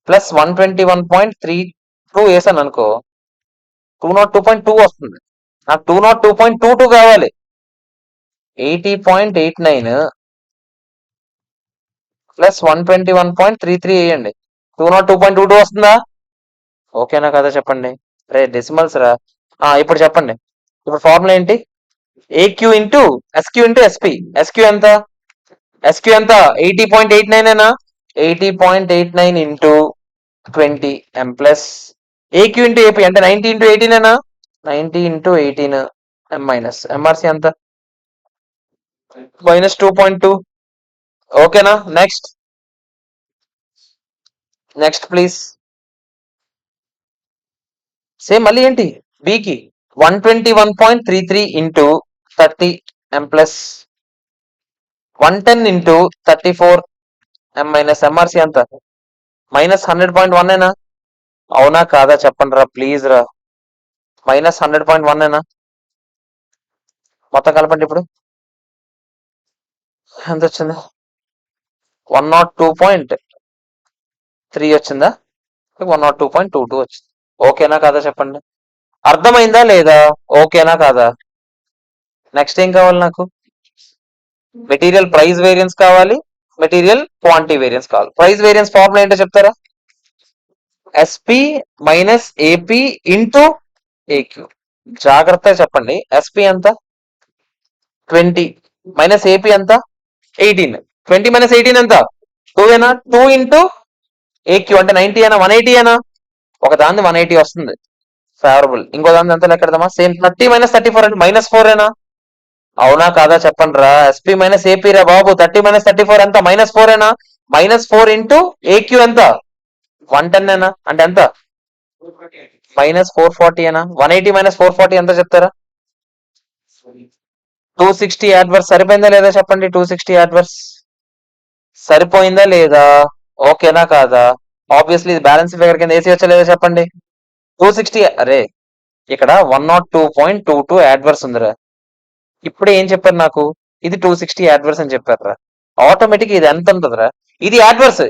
ప్లస్ 121.32 వేసాను అనుకో, 202.2 వస్తుంది. నాకు 202.22 కావాలి. 80.89 ప్లస్ 121.33 వేయండి. 202.22 వస్తుందా? ఓకేనా కదా చెప్పండి. రే డెసిమల్స్ రా. ఇప్పుడు చెప్పండి. ఇప్పుడు ఫార్ములా ఏంటి? AQ into SQ into SP. SQ ఎంత? ఎస్క్యూ ఎంత? 80.89 ఏనా? 80.89 ఇంటూ 20 ఎం ప్లస్ ఏక్యూ ఇంటూ ఏపీ అంటే 90 ఇంటూ 18 ఏనా? 90 ఇంటూ 18 ఎం మైనస్ ఎంఆర్సి ఎంత? -2.2. ఓకేనా? Next please. సేమ్ మళ్ళీ ఏంటి? బికి 121.33 ఇంటూ 30 ఎం ప్లస్ 110 ఇంటూ 34 ఎం మైనస్ ఎంఆర్సి ఎంత? -100.1 ఏనా? అవునా కాదా చెప్పండి రా ప్లీజ్ రా. -100.1 ఏనా? మొత్తం కలపండి. ఇప్పుడు ఎంత వచ్చింది? 102.3 వచ్చిందా? 102.22 వచ్చింది. ఓకేనా కాదా చెప్పండి. అర్థమైందా లేదా? ఓకేనా కాదా? నెక్స్ట్ ఏం కావాలి నాకు? మెటీరియల్ ప్రైస్ వేరియన్స్ కావాలి, మెటీరియల్ క్వాంటిటీ వేరియన్స్ కావాలి. ప్రైస్ వేరియన్స్ ఫార్ములా ఏంటో చెప్తారా? SP minus AP into AQ. జాగ్రత్తగా చెప్పండి. ఎస్పి ఎంత? 20 మైనస్ ఏపీ ఎంత? 18. 20 మైనస్ 18 ఎంత? 2 ఏనా? 2 ఇంటూ ఏక్యూ అంటే 90 ఏనా? 180 ఏనా? ఒక దాన్ని 180 వస్తుంది ఫేవరబుల్. ఇంకో దాన్ని ఎంత లెక్కడదామా? సేమ్ 30 మైనస్ 34 అంటే -4 ఏనా? అవునా కాదా చెప్పండి రా. ఎస్పీ మైనస్ ఏపీ రా బాబు. 30 మైనస్ 34 ఎంత? -4 ఏనా? -4 ఇంటూ ఏక్యూ ఎంత? 110 ఏనా? అంటే ఎంత? -440 ఏనా? 180 మైనస్ 440 ఎంత చెప్తారా? 260 యాడ్వర్స్ సరిపోయిందా లేదా చెప్పండి. 260 యాడ్వర్స్ సరిపోయిందా లేదా? ఓకేనా కాదా? ఆబ్వియస్లీ ఇది బ్యాలెన్స్ ఫిగర్ కింద ఏసీ వచ్చా లేదా చెప్పండి. 260 అరే ఇక్కడ 102.22 యాడ్వర్స్ ఉందిరా. ఇప్పుడే ఏం చెప్పారు నాకు? ఇది 260 యాడ్వర్స్ అని చెప్పారా? ఆటోమేటిక్ ఇది ఎంత ఉంటుందిరా? ఇది యాడ్వర్స్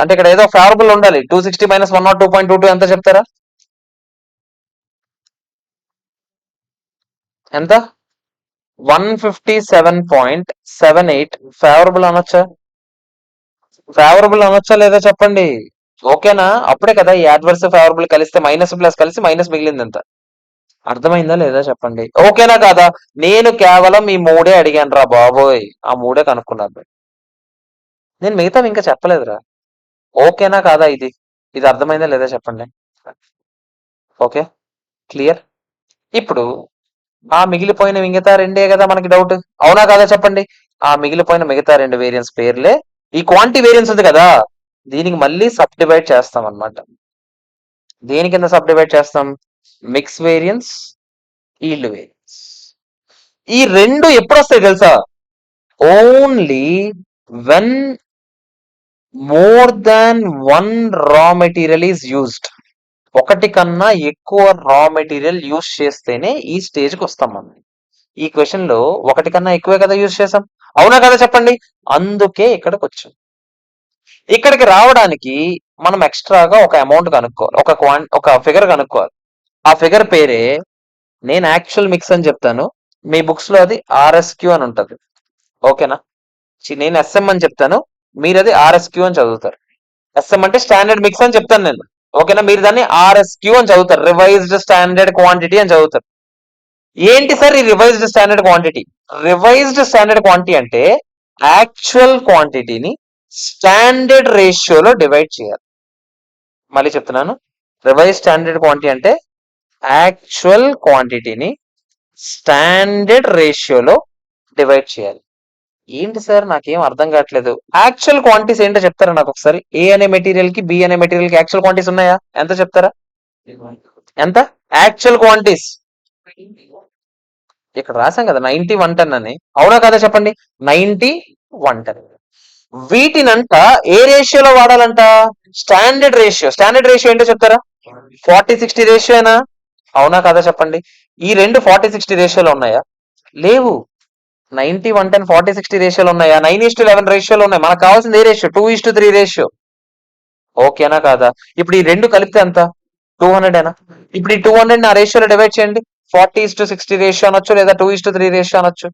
అంటే ఇక్కడ ఏదో ఫేవరబుల్ ఉండాలి. 260 మైనస్ 102.22 ఎంత చెప్తారా? ఎంత? 157.78 ఫేవరబుల్ అనొచ్చా? ఫేవరబుల్ అనొచ్చా లేదా చెప్పండి. ఓకేనా? అప్పుడే కదా ఈ యాడ్వర్స్ ఫేవరబుల్ కలిస్తే మైనస్ ప్లస్ కలిసి మైనస్ మిగిలింది ఎంత. అర్థమైందా లేదా చెప్పండి. ఓకేనా కాదా? నేను కేవలం ఈ మూడే అడిగాను రా బాబోయ్. ఆ మూడే కనుక్కున్నాను. నేను మిగతావి ఇంకా చెప్పలేదురా. ఓకేనా కాదా? ఇది అర్థమైందా లేదా చెప్పండి. Okay clear. ఇప్పుడు ఆ మిగిలిపోయిన మిగతా రెండే కదా మనకి డౌట్. అవునా కాదా చెప్పండి. ఆ మిగిలిపోయిన మిగతా రెండు వేరియన్స్ పేర్లే ఈ క్వాంటిటీ వేరియన్స్ ఉంది కదా, దీనికి మళ్ళీ సబ్ డివైడ్ చేస్తాం అనమాట. దేని కింద సబ్ డివైడ్ చేస్తాం? Mix variance, yield variance. ఈ రెండు ఎప్పుడు వస్తాయి తెలుసా? Only when more than one raw material is used. ఒకటి కన్నా ఎక్కువ రా మెటీరియల్ యూజ్ చేస్తేనే ఈ స్టేజ్కి వస్తాం మనం. ఈ క్వశ్చన్ లో ఒకటి కన్నా ఎక్కువే కదా యూజ్ చేసాం, అవునా కదా చెప్పండి. అందుకే ఇక్కడికి వచ్చాం. ఇక్కడికి రావడానికి మనం ఎక్స్ట్రాగా ఒక అమౌంట్ కనుక్కోవాలి, ఒక ఫిగర్ కనుక్కోవాలి. ఆ ఫిగర్ పేరే నేను యాక్చువల్ మిక్స్ అని చెప్తాను, మీ బుక్స్ లో అది ఆర్ఎస్క్యూ అని ఉంటది. ఓకేనా. నేను ఎస్ఎం అని చెప్తాను, మీరు అది ఆర్ఎస్క్యూ అని చదువుతారు. ఎస్ఎం అంటే స్టాండర్డ్ మిక్స్ అని చెప్తాను నేను. ఓకేనా, మీరు దాన్ని ఆర్ఎస్క్యూ అని చదువుతారు, రివైజ్డ్ స్టాండర్డ్ క్వాంటిటీ అని చదువుతారు. ఏంటి సార్ ఈ revised standard quantity? Revised standard quantity అంటే యాక్చువల్ క్వాంటిటీని స్టాండర్డ్ రేషియోలో డివైడ్ చేయాలి. మళ్ళీ చెప్తున్నాను, రివైజ్ స్టాండర్డ్ క్వాంటిటీ అంటే యాక్చువల్ క్వాంటిటీని స్టాండర్డ్ రేషియోలో డివైడ్ చేయాలి. ఏంటి సార్ నాకేం అర్థం కావట్లేదు, యాక్చువల్ క్వాంటిటీస్ ఏంటో చెప్తారా నాకు ఒకసారి? ఏ అనే మెటీరియల్ కి బి అనే మెటీరియల్ కి యాక్చువల్ క్వాంటిటీస్ ఉన్నాయా? ఎంత చెప్తారా? ఎంత యాక్చువల్ క్వాంటిటీస్? ఇక్కడ రాసాం కదా 90 110 అని, అవునా కదా చెప్పండి. 90 110. వీటినంట ఏ రేషియోలో వాడాలంట? Standard ratio. స్టాండర్డ్ రేషియో ఏంటో చెప్తారా? 40-60 రేషియోనా? అవునా కదా చెప్పండి. ఈ రెండు 40-60 రేషియోలో ఉన్నాయా? లేవు. 90 110 40-60 రేషియోలో ఉన్నాయా? 9:11 రేషియోలో ఉన్నాయి. మనకు కావాల్సింది ఏ రేషియో? 2:3 రేషియో. ఓకేనా కాదా? ఇప్పుడు ఈ రెండు కలిపితే ఎంత? 200. ఇప్పుడు ఈ 200 ఆ రేషియోలో డివైడ్ చేయండి. 40:60 రేషియో అనొచ్చు, లేదా 2:3 రేషియో అనొచ్చు.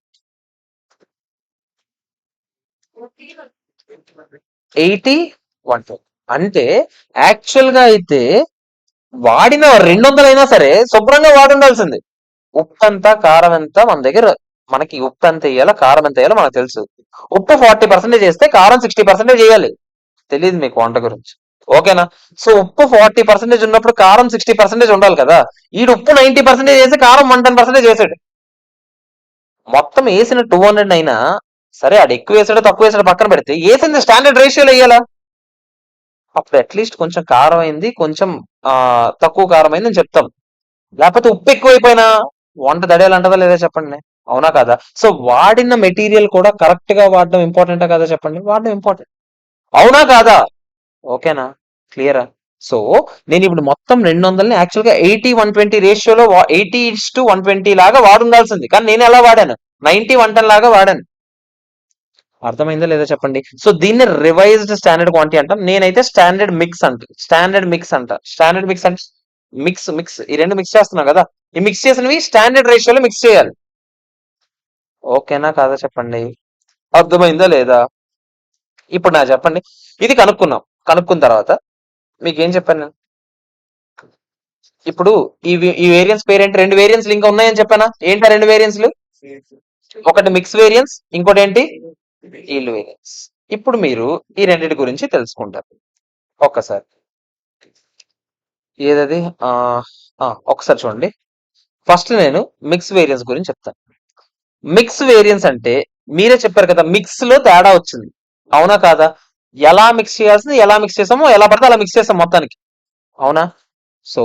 80-110 అంటే యాక్చువల్ గా అయితే వాడిన 200 అయినా సరే శుభ్రంగా వాడి ఉండాల్సింది. ఉప్పు ఎంత కారం ఎంత మన దగ్గర, మనకి ఉప్పు ఎంత వేయాలో కారం ఎంత వేయాలో మనకు తెలుసు. ఉప్పు 40% వేస్తే కారం 60% వేయాలి. తెలియదు మీకు వంట గురించి. ఓకేనా. సో ఉప్పు 40% ఉన్నప్పుడు కారం 60% ఉండాలి కదా. ఈ ఉప్పు 90% వేసి కారం 110% చేసాడు. మొత్తం వేసిన 200 అయినా సరే, అది ఎక్కువ వేసాడో తక్కువ వేసాడో పక్కన పెడితే వేసింది స్టాండర్డ్ రేషియోలో వేయాలా? అప్పుడు అట్లీస్ట్ కొంచెం కారం అయింది, కొంచెం తక్కువ కారం అయింది అని చెప్తాం. లేకపోతే ఉప్పు ఎక్కువైపోయినా వంట దడేయాలంటదా లేదా చెప్పండి, అవునా కదా? సో వాడిన మెటీరియల్ కూడా కరెక్ట్ గా వాడడం ఇంపార్టెంటా కదా చెప్పండి? వాడడం ఇంపార్టెంట్, అవునా కాదా? ఓకేనా, క్లియరా? సో నేను ఇప్పుడు మొత్తం 200ని యాక్చువల్ గా 80-120 రేషియోలో 80:120 లాగా వాడుండాల్సింది, కానీ నేను ఎలా వాడాను? 90-110 లాగా వాడాను. అర్థమైందా లేదా చెప్పండి? సో దీన్ని రివైజ్డ్ స్టాండర్డ్ క్వాంటిటీ అంటాం. నేనైతే స్టాండర్డ్ మిక్స్ అంట, స్టాండర్డ్ మిక్స్ అంట. స్టాండర్డ్ మిక్స్ అంటే మిక్స్ మిక్స్ ఈ రెండు మిక్స్ చేస్తున్నాం కదా, ఈ మిక్స్ చేసినవి స్టాండర్డ్ రేషియోలో మిక్స్ చేయాలి. ఓకేనా కాదా చెప్పండి? అర్థమైందా లేదా? ఇప్పుడు నా చెప్పండి, ఇది కనుక్కున్నాం. కనుక్కున్న తర్వాత మీకు ఏం చెప్పాను నేను? ఇప్పుడు ఈ వేరియన్స్ పేరేంటి? రెండు వేరియన్స్ ఇంకా ఉన్నాయని చెప్పానా? ఏంటా రెండు వేరియన్స్లు? ఒకటి మిక్స్ వేరియన్స్, ఇంకోటి ఏంటి? Yield variance. ఇప్పుడు మీరు ఈ రెండింటి గురించి తెలుసుకుంటారు ఒక్కసారి. ఏదది? ఒకసారి చూడండి. ఫస్ట్ నేను మిక్స్ వేరియన్స్ గురించి చెప్తాను. మిక్స్ వేరియన్స్ అంటే మీరే చెప్పారు కదా, మిక్స్ లో తేడా వచ్చింది, అవునా కాదా? ఎలా మిక్స్ చేయాల్సింది ఎలా మిక్స్ చేసామో, ఎలా పడితే అలా మిక్స్ చేసాం మొత్తానికి, అవునా? సో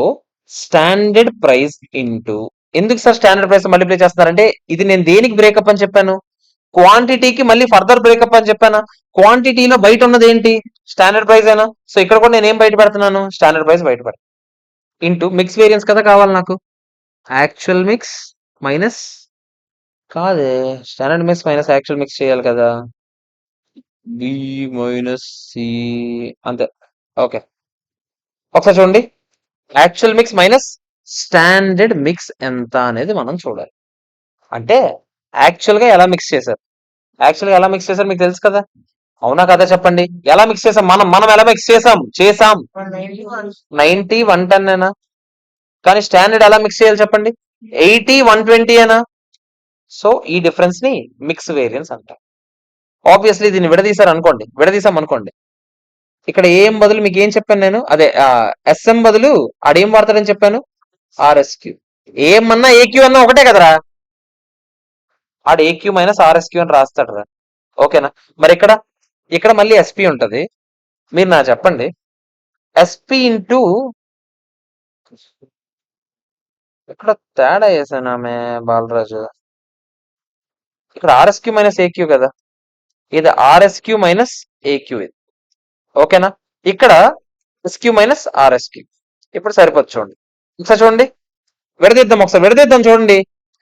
స్టాండర్డ్ ప్రైస్ ఇంటూ, ఎందుకు సార్ స్టాండర్డ్ ప్రైస్ మల్టిప్లై చేస్తున్నారంటే, ఇది నేను దేనికి బ్రేకప్ అని చెప్పాను? క్వాంటిటీకి మళ్ళీ ఫర్దర్ బ్రేకప్ అని చెప్పానా? క్వాంటిటీలో బయట ఉన్నది ఏంటి? స్టాండర్డ్ ప్రైస్ అయినా. సో ఇక్కడ కూడా నేను ఏం బయట పెడుతున్నాను? స్టాండర్డ్ ప్రైస్ బయట పెడతాను. ఇంటూ మిక్స్ వేరియన్స్ కదా కావాలి నాకు. యాక్చువల్ మిక్స్ మైనస్, కాదే, standard mix minus actual mix చేయాలి కదా. బి మైనస్ సి, అంతే. ఓకే, ఒకసారి చూడండి. Actual mix minus standard mix ఎంత అనేది మనం చూడాలి. అంటే యాక్చువల్ గా ఎలా మిక్స్ చేశారు, యాక్చువల్ గా ఎలా మిక్స్ చేశారు మీకు తెలుసు కదా, అవునా కదా చెప్పండి? ఎలా మిక్స్ చేసాం మనం మనం ఎలా మిక్స్ చేసాం 90-110 అయినా, కానీ స్టాండర్డ్ ఎలా మిక్స్ చేయాలి చెప్పండి? 80-120 అయినా. సో ఈ డిఫరెన్స్ ని మిక్స్ వేరియన్స్ అంటాం. ఆబ్వియస్లీ దీన్ని విడదీసాం అనుకోండి, ఇక్కడ ఏం బదులు మీకు ఏం చెప్పాను నేను? అదే ఎస్ఎం బదులు ఆడేం వాడతాడని చెప్పాను? ఆర్ఎస్క్యూ. ఏమన్నా ఏక్యూ అన్నా ఒకటే కదరా, ఆడు ఏక్యూ మైనస్ ఆర్ఎస్క్యూ అని రాస్తాడు రా. ఓకేనా. మరి ఇక్కడ మళ్ళీ ఎస్పీ ఉంటది. మీరు నా చెప్పండి, ఎస్పీ ఇంటూ, ఇక్కడ తేడా వేసానామే బాలరాజు, ఇక్కడ ఆర్ఎస్క్యూ మైనస్ ఏక్యూ కదా, ఇది ఆర్ఎస్క్యూ మైనస్ ఏక్యూ. ఇది ఓకేనా? ఇక్కడ ఎస్క్యూ మైనస్ ఆర్ఎస్క్యూ ఇప్పుడు సరిపోతుంది చూడండి. ఒకసారి చూడండి, ఒకసారి విడదీద్దాం చూడండి.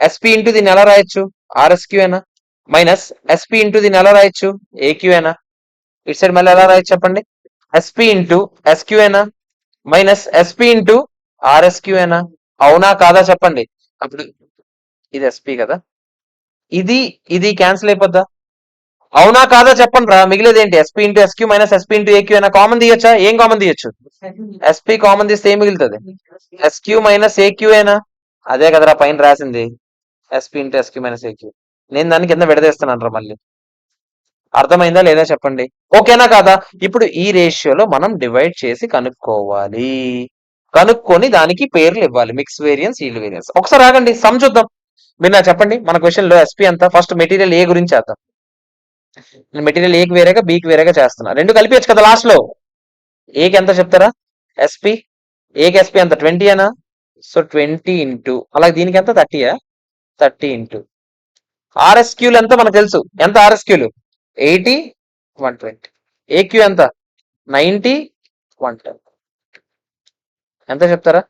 ఎస్పీ ఇంటూ దీన్ని ఎలా రాయొచ్చు? ఆర్ఎస్క్యూ అయినా మైనస్ ఎస్పీ ఇంటూ దీన్ని ఎలా రాయొచ్చు? ఏక్యూ అయినా. ఇటు సైడ్ మళ్ళీ ఎలా రాయొచ్చు చెప్పండి? ఎస్పీ ఇంటూ ఎస్క్యూ అయినా మైనస్ ఎస్పీ ఇంటూ ఆర్ఎస్క్యూ అయినా. అవునా కాదా చెప్పండి? అప్పుడు ఇది ఎస్పీ కదా, ఇది ఇది క్యాన్సిల్ అయిపోద్దా? అవునా కాదా చెప్పండి రా. మిగిలేదు ఏంటి? SP into SQ minus SP into AQ అయినా. కామన్ తీయచ్చా? ఏం కామన్ తీయచ్చు? ఎస్పీ కామన్ తీస్తే ఏం మిగులుతుంది? ఎస్క్యూ మైనస్ ఏక్యూ అయినా. అదే కదరా పైన రాసింది, SP into SQ minus AQ. నేను దాన్ని కింద విడదీస్తున్నాను రా మళ్ళీ. అర్థమైందా లేదా చెప్పండి? ఓకేనా కాదా? ఇప్పుడు ఈ రేషియోలో మనం డివైడ్ చేసి కనుక్కోవాలి. కనుక్కొని దానికి పేర్లు ఇవ్వాలి, మిక్స్ వేరియన్స్, ఈల్డ్ వేరియన్స్. ఒకసారి ఆగండి, సమ్ చూద్దాం. మీరు నాకు చెప్పండి, మన క్వశ్చన్ లో ఎస్పీ అంతా ఫస్ట్ మెటీరియల్ ఏ గురించి చేద్దాం. నేను మెటీరియల్ ఏకి వేరేగా బీకి వేరేగా చేస్తున్నా, రెండు కలిపేయచ్చు కదా లాస్ట్ లో. ఏకి ఎంత చెప్తారా? ఎస్పీ ఏకి ఎస్పీ ఎంత 20 అనా? సో 20 ఇంటూ అలాగే దీనికి ఎంత 30యా? 30 ఇంటూ ఆర్ఎస్క్యూలు ఎంత మనకు తెలుసు. ఎంత ఆర్ఎస్క్యూలు? 80, 120. ఏక్యూ ఎంత? 90, 110. ఎంత చెప్తారా?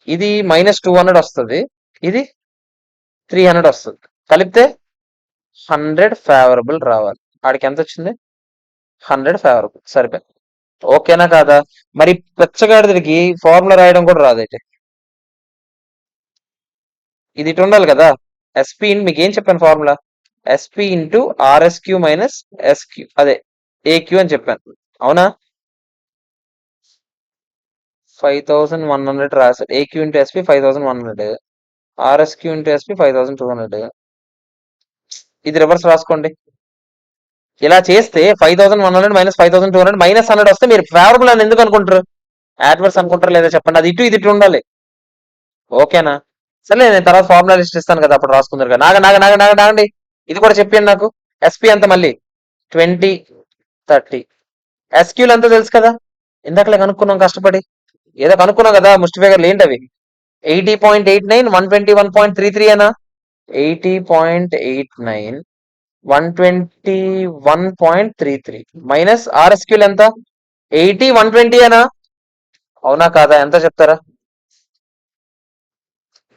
ఇది -200 వస్తుంది, ఇది 300 వస్తుంది. కలిపితే 100 ఫేవరబుల్ రావాలి. ఆడికి ఎంత వచ్చింది? 100 ఫేవరబుల్. సరిపోయింది. ఓకేనా కాదా? మరి పెచ్చగాడికి ఫార్ములా రాయడం కూడా రాదైతే. ఇది ఇటు ఉండాలి కదా. ఎస్పీ మీకు ఏం చెప్పాను formula? SP into RSQ minus SQ, అదే ఏక్యూ అని చెప్పాను. అవునా? 5100 రాశారు. AQ into SP 5100, RSQ into SP 5200. ఇది రివర్స్ రాసుకోండి. ఇలా చేస్తే 5100 మైనస్ 5200 మైనస్ 100 వస్తే మీరు ఫేవరబుల్ అని ఎందుకు అనుకుంటారు? యాడ్వర్స్ అనుకుంటారు లేదా చెప్పండి? అది ఇటు ఇది ఇటు ఉండాలి. ఓకేనా? సరే నేను తర్వాత ఫార్ములా లిస్ట్ ఇస్తాను కదా, అప్పుడు రాసుకుందరు కదా. నాగండి, ఇది కూడా చెప్పండి నాకు. ఎస్పీ అంత మళ్ళీ 20, 30. ఎస్క్యూలు అంతా తెలుసు కదా, ఇందాకలే కనుక్కున్నాం కష్టపడి. ఏదో కనుక్కున్నాం కదా, ముష్టి ఫిగర్లు ఏంటి అవి? 80.89, 121.33 అనా? 80.89, 121.33 మైనస్ ఆర్ఎస్క్యూలు ఎంత? 80, 120 అనా? అవునా కాదా? ఎంత చెప్తారా?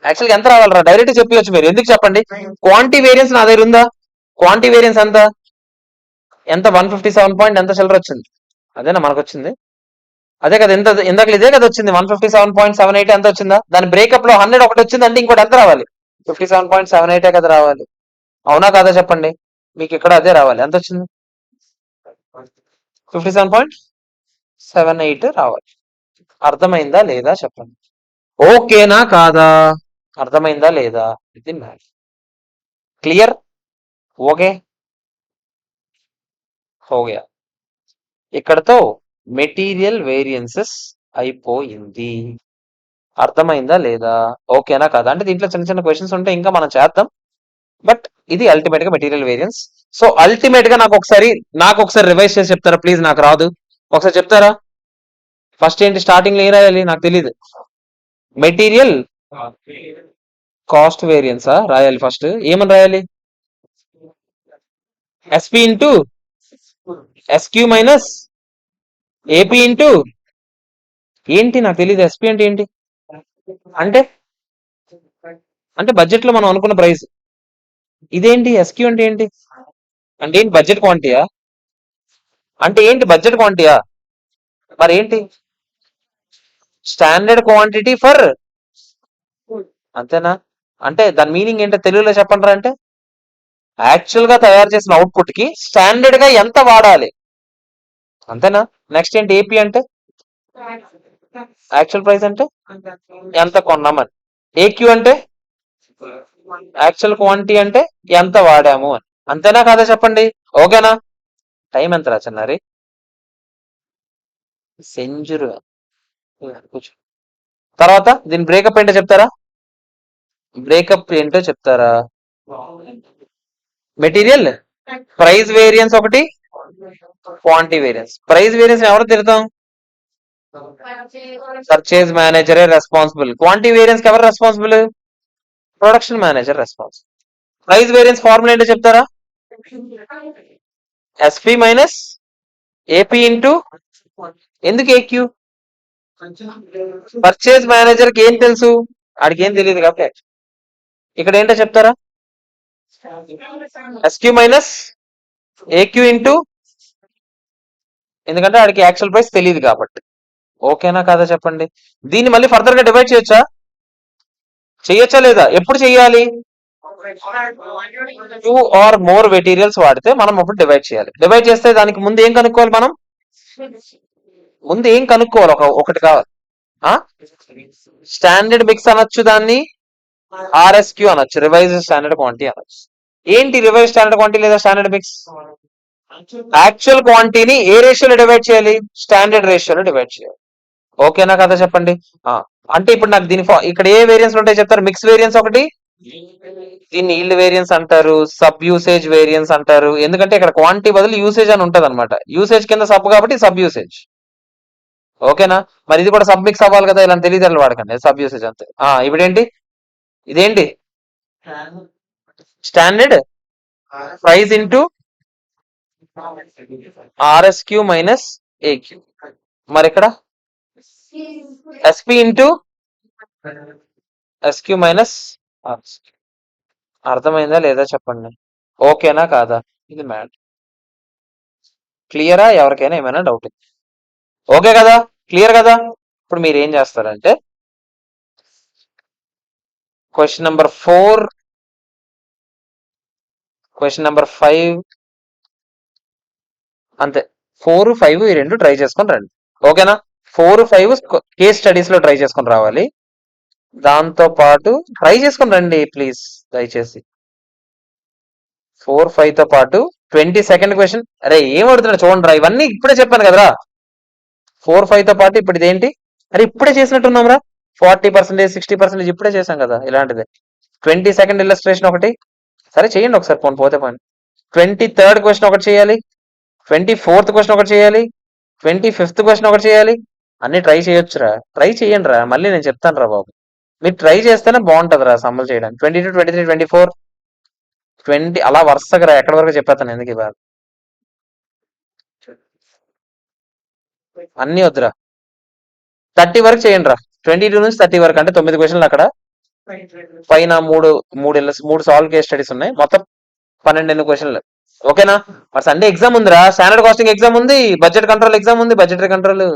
యాక్చువల్గా ఎంత రావాలరా? డైరెక్ట్ చెప్పవచ్చు మీరు, ఎందుకు చెప్పండి? క్వాంటిటీ వేరియన్స్ నా దగ్గర ఉందా? క్వాంటిటీ వేరియన్స్ ఎంత? 157 పాయింట్ ఎంత చిల్లర వచ్చింది? అదేనా మనకు వచ్చింది? అదే కదా, ఎంత ఇందాక ఇదే కదా వచ్చింది, 157.78 ఎంత వచ్చిందా? దాని బ్రేకప్ లో 100 ఒకటి వచ్చింది అంటే ఇంకోటి ఎంత రావాలి? 57.78 కదా రావాలి. అవునా కాదా చెప్పండి? మీకు ఇక్కడ అదే రావాలి. ఎంత వచ్చింది? 57.78 రావాలి. అర్థమైందా లేదా చెప్పండి? ఓకేనా కాదా? అర్థమైందా లేదా? ఇది మ్యాథ్స్. క్లియర్? ఓకే హోగయా. ఇక్కడతో మెటీరియల్ వేరియన్సెస్ అయిపోయింది. అర్థమైందా లేదా? ఓకేనా కదా? అంటే దీంట్లో చిన్న చిన్న క్వశ్చన్స్ ఉంటే ఇంకా మనం చేద్దాం, బట్ ఇది అల్టిమేట్ గా మెటీరియల్ వేరియన్స్. సో అల్టిమేట్ గా నాకు ఒకసారి రివైజ్ చేసి చెప్తారా ప్లీజ్? నాకు రాదు, ఒకసారి చెప్తారా? ఫస్ట్ ఏంటి స్టార్టింగ్ లో ఏం రాయాలి నాకు తెలియదు. మెటీరియల్ కాస్ట్ వేరియన్సా రాయాలి. ఫస్ట్ ఏమని రాయాలి? SP into SQ minus AP into ఏంటి నాకు తెలియదు. ఎస్పీ అంటే ఏంటి? అంటే అంటే బడ్జెట్ లో మనం అనుకున్న ప్రైస్. ఇదేంటి ఎస్క్యూ అంటే ఏంటి? అంటే ఏంటి బడ్జెట్ క్వాంటిటీయా? అంటే ఏంటి బడ్జెట్ క్వాంటిటీయా? మరి ఏంటి? స్టాండర్డ్ క్వాంటిటీ ఫర్, అంతేనా? అంటే దాని మీనింగ్ ఏంటో తెలుగులో చెప్పండి. అంటే యాక్చువల్ గా తయారు చేసిన అవుట్పుట్ కి స్టాండర్డ్ గా ఎంత వాడాలి, అంతేనా? నెక్స్ట్ ఏంటి? ఏపీ అంటే యాక్చువల్ ప్రైస్ అంటే ఎంత కొన్నామని. ఏక్యూ అంటే యాక్చువల్ క్వాంటిటీ అంటే ఎంత వాడాము అని. అంతేనా కాదా చెప్పండి? ఓకేనా? టైం ఎంత రాచన్నారి? సెంచురీ. కూర్చో. తర్వాత దీని బ్రేకప్ ఏంటో చెప్తారా? బ్రేకప్ ఏంటో చెప్తారా? మెటీరియల్ ప్రైస్ వేరియన్స్ ఒకటి, క్వాంటిటీ వేరియన్స్. ప్రైస్ వేరియన్స్ ఎవరు తిడతాం? పర్చేజ్ మేనేజరే రెస్పాన్సిబుల్. క్వాంటిటీ వేరియన్స్ ఎవరు responsible? Production manager responsible. Price variance formula ఏంటో చెప్తారా? ఎస్పీ మైనస్ ఏపీ ఇంటూ ఎందుకు ఏక్యూ? పర్చేజ్ మేనేజర్ కి ఏం తెలుసు? ఆడికి ఏం తెలియదు కాబట్టి ఇక్కడ ఏంటో చెప్తారా? ఎస్క్యూ మైనస్ ఏక్యూ ఇంటూ, ఎందుకంటే ఆడికి యాక్చువల్ ప్రైస్ తెలియదు కాబట్టి. ఓకేనా కాదా చెప్పండి. దీన్ని మళ్ళీ ఫర్దర్ గా డివైడ్ చేయొచ్చా? చెయ్యొచ్చా లేదా? ఎప్పుడు చెయ్యాలి? టూ ఆర్ మోర్ మెటీరియల్స్ వాడితే మనం అప్పుడు డివైడ్ చేయాలి. డివైడ్ చేస్తే దానికి ముందు ఏం కనుక్కోవాలి మనం? ముందు ఏం కనుక్కోవాలి? ఒకటి కావాలి. స్టాండర్డ్ మిక్స్ అనొచ్చు, దాన్ని ఆర్ఎస్క్యూ అనొచ్చు, రివైజ్ స్టాండర్డ్ క్వాంటిటీ అనొచ్చు. ఏంటి రివైజ్ స్టాండర్డ్ క్వాంటిటీ లేదా స్టాండర్డ్ మిక్స్? యాక్చువల్ క్వాంటిటీని ఏ రేషియోలో డివైడ్ చేయాలి? స్టాండర్డ్ రేషియోలో డివైడ్ చేయాలి. ఓకేనా కదా చెప్పండి. అంటే ఇప్పుడు నాకు దీని ఇక్కడ ఏ వేరియన్స్ ఉంటాయి చెప్తారు? మిక్స్ వేరియన్స్ ఒకటి, దీన్ని ఈల్డ్ వేరియన్స్ అంటారు, సబ్ యూసేజ్ వేరియన్స్ అంటారు. ఎందుకంటే ఇక్కడ క్వాంటిటీ బదులు యూసేజ్ అని ఉంటది అనమాట. యూసేజ్ కింద సబ్ కాబట్టి సబ్ యూసేజ్. ఓకేనా? మరి ఇది కూడా సబ్ మిక్స్ అవ్వాలి కదా, ఇలా తెలియదు వాడకండి, సబ్ యూసేజ్ అంతే. ఇప్పుడేంటి ఇదేంటి? Standard price into RSQ minus AQ. మరి ఇక్కడ SP into SQ minus RSQ. అర్థమైందా లేదా చెప్పండి. ఓకేనా కాదా? ఇది మ్యాట్. క్లియరా? ఎవరికైనా ఏమైనా డౌట్? ఓకే కదా, క్లియర్ కదా. ఇప్పుడు మీరు ఏం చేస్తారంటే క్వశ్చన్ నెంబర్ 4, క్వశ్చన్ నెంబర్ 5 అంతే. 4, 5 ఈ రెండు ట్రై చేసుకొని రండి. ఓకేనా? 4, 5 కేస్ స్టడీస్ లో ట్రై చేసుకొని రావాలి. దాంతో పాటు ట్రై చేసుకొని రండి ప్లీజ్ దయచేసి. 4, 5 తో పాటు 22nd క్వశ్చన్. అరే ఏం అడుగుతున్నా చూడండి రా, ఇవన్నీ ఇప్పుడే చెప్పాను కదరా. 4, 5 తో పాటు ఇప్పుడు ఇదేంటి? అరే ఇప్పుడే చేసినట్టున్నాం రా. 40%, 60% ఇప్పుడే చేసాం కదా ఇలాంటిది. 22nd ఇల్లస్ట్రేషన్ ఒకటి. సరే చేయండి ఒకసారి, పోతే పోయి. 23rd క్వశ్చన్ ఒకటి చేయాలి, 24th క్వశ్చన్ ఒకటి చేయాలి, 25th క్వశ్చన్ ఒకటి చేయాలి. అన్ని ట్రై చేయొచ్చురా, ట్రై చేయండి రా. మళ్ళీ నేను చెప్తాను రా బాబు, మీరు ట్రై చేస్తేనే బాగుంటది రా సమ్మలు చేయడానికి. 22, 23, 24, 20 అలా వరుసగా రా. ఎక్కడి వరకు చెప్పేస్తాను, ఎందుకు ఇవ్వాలి అన్ని వద్దురా. 30 వరకు చేయండి రా. 22 నుంచి 30 వరకు అంటే 9 క్వశ్చన్లు అక్కడ. పైన మూడు సాల్వ్ కేస్ స్టడీస్ ఉన్నాయి, మొత్తం 12 క్వశ్చన్లు. ఓకేనా? మరి సండే ఎగ్జామ్ ఉందిరా, స్టాండర్డ్ కాస్టింగ్ ఎగ్జామ్ ఉంది, బడ్జెట్ కంట్రోల్ ఎగ్జామ్ ఉంది, బడ్జెటరీ కంట్రోల్.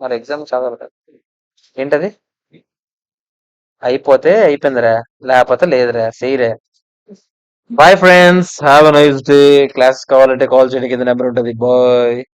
మరి ఎగ్జామ్ చదవాలి. ఏంటది? అయిపోతే అయిపోయిందిరా, లేకపోతే లేదురా, చేయరా. Bye friends, have a nice day. Class కావాలంటే కాల్ చేయండి, కింద నెంబర్ ఉంటుంది. బాయ్.